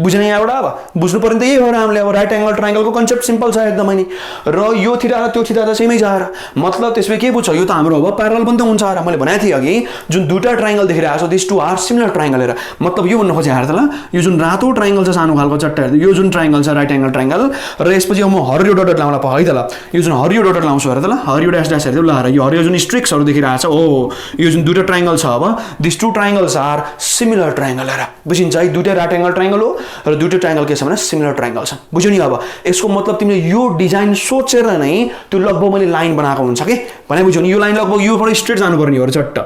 बुझ्ने यहाँबाट अब बुझ्नु पर्ने त यही हो र हामीले अब राइट एंगल ट्रायंगलको कन्सेप्ट सिम्पल छ एकदमै नि र यो थीटा र त्यो थीटा त सेमै छ र मतलब त्यसले के बुझ्छ यो त हाम्रो अब प्यारलल पनि त हुन्छ र मैले भनेको थिएँ अघि जुन दुईटा ट्रायंगल देखिरहेको छ this two are similar triangle हेर मतलब यो भन्नु खोजे हेर त ल यो जुन रातो ट्रायंगल छ सानो खालको चट्टा हेर यो जुन ट्रायंगल छ राइट एंगल ट्रायंगल र यसपछि म हरियो डट लाउँला प है त ल यो जुन हरियो डट लाउँछु हेर त ल हरियो ड्यास हेर्दै ल र यो हरियो जुन स्ट्रिक्सहरु देखिरहेको छ यो जुन दुईटा ट्रायंगल छ अब this two triangles are similar triangle हेर बुझिन्छ है दुईटा राइट एंगल ट्रायंगल हो र दुईटा ट्रायंगल के छ भने सिमिलर ट्रायंगल छ बुझ्यौ नि अब यसको मतलब तिमीले यो डिजाइन सोचेर नै त्यो लगभग मैले लाइन बनाएको हुन्छ के भने बुझ्यौ नि यो लाइन लगभग यो एउटा स्ट्रेट जानु पर्ने हो र चट्ट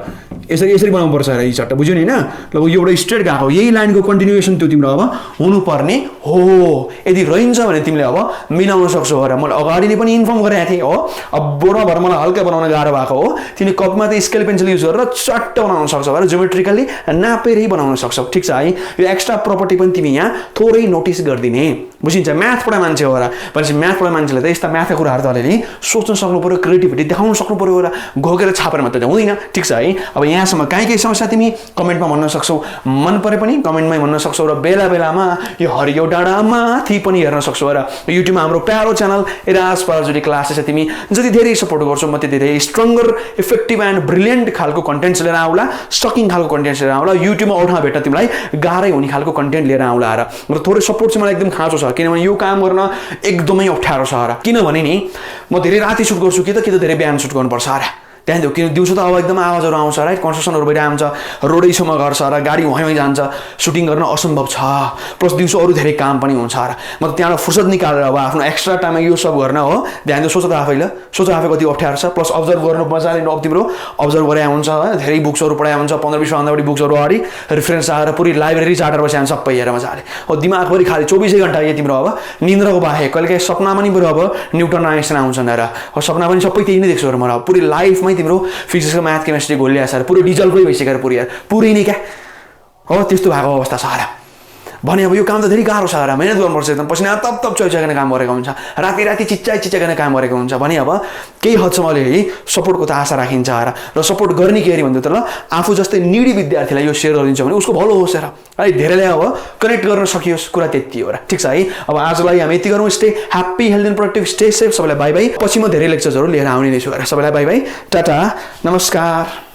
यसरी बनाउनु पर्छ र यो चट्ट बुझ्यौ नि हैन लगभग यो एउटा स्ट्रेट गएको यही लाइनको कन्टिन्युएसन त्यो तिम्रो अब हुनु पर्ने हो यदि रहन्छ भने तिमीले अब मिलाउन सक्छौ र मैले अगाडि नै पनि इन्फर्म गरेको थिएँ हो अब बोर्डमा मलाई हल्का बनाउन गाह्रो भएको हो तिमी कपीमा त स्केल पेन्सिल युज गरेर चट्ट बनाउन सक्छौ र ज्योमेट्रिकली नापेरै बनाउन सक्छौ ठीक छ है यो एक्स्ट्रा प्रपर्टी पनि तिमी यहाँ थोरै नोटिस गर्दिने बुझिन्छ म्याथ पढाए मान्छे हो र भनेपछि म्याथ पढाए मान्छेले त यस्ता म्याथका कुराहरू त अलिअलि सोच्न सक्नु पर्यो क्रिएटिभिटी देखाउन सक्नु पर्यो र घोकेर छापेर मात्रै हुँदैन ठिक छ है अब यहाँसम्म काहीँ समस्या तिमी कमेन्टमा भन्न सक्छौ मन परे पनि कमेन्टमै भन्न सक्छौ र बेला बेलामा यो हरियो डाँडा माथि पनि हेर्न सक्छौ र युट्युबमा हाम्रो प्यारो च्यानल इराज पराजुली क्लासेस तिमी जति धेरै सपोर्ट गर्छौ म त्यति धेरै स्ट्रङ्गर इफेक्टिभ एन्ड ब्रिलियन्ट खालको कन्टेन्ट्स लिएर आउला सकिङ खालको कन्टेन्ट्स लिएर आउला युट्युबमा औठा भेट्न तिमीलाई गाह्रै हुने खालको कन्टेन्ट लिएर आउला र थोरै सपोर्ट चाहिँ मलाई एकदम खाँचो छ किनभने यो काम गर्न एकदमै अप्ठ्यारो छ र किनभने नि म धेरै राति सुट गर्छु कि त धेरै बिहान सुट गर्नुपर्छ र त्यहाँ किन दिउँसो त अब एकदम आवाजहरू आउँछ राइट कन्स्ट्रक्सनहरू भइरहेको हुन्छ रोडै छेउमा घर छ र गाडी वहीँ जान्छ सुटिङ गर्न असम्भव छ प्लस दिउँसो अरू धेरै काम पनि हुन्छ र म त त्यहाँबाट फुर्सद निकालेर अब आफ्नो एक्स्ट्रा टाइममा यो सब गर्न हो ध्यान दियो सोच त आफैले सोच आफै कति अप्ठ्यारो छ प्लस अब्जर्भ गर्नु मजाले अब तिम्रो अब्जर्भ गरे हुन्छ धेरै बुक्सहरू पढाए हुन्छ 15-20 भन्दा बढी बुक्सहरू अगाडि रेफरेन्स आएर पुरै लाइब्रेरी चार्टर बस्या सबै हेरेर मजाले अब दिमागभरि खाली 24 घण्टा यो तिम्रो अब निन्द्राको बाहेक कहिलेकाहीँ सपना पनि बरु अब न्युटन आइन्स्टाइन आउँछन् र सपना पनि सबै त्यही नै देख्छु म पुरै लाइफमै तिम्रो फिजिक्सको म्याथ केमिस्ट्री घोलिया छ पुरै डिजलकै भइसकेर पुरै नै क्या हो त्यस्तो भएको अवस्था छ र भने अब यो काम त धेरै गाह्रो छ र मेहनत गर्नुपर्छ एकदम पसिना तप चोइसकेर काम गरेको हुन्छ राति चिच्चाइ काम गरेको हुन्छ भने अब केही हदसम्म अलि सपोर्टको त आशा राखिन्छ र सपोर्ट गर्ने के अरे भन्दा त ल आफू जस्तै निडी विद्यार्थीलाई यो सेयर गरिदिन्छ भने उसको भलो होस् र है धेरैले अब कनेक्ट गर्न सकियोस् कुरा त्यति हो र ठिक छ है अब आजलाई हामी यति गरौँ stay happy healthy and productive stay safe सबैलाई बाई बाई पछि म धेरै लेक्चर्सहरू लिएर आउने नै छु सबैलाई बाई बाई टाटा नमस्कार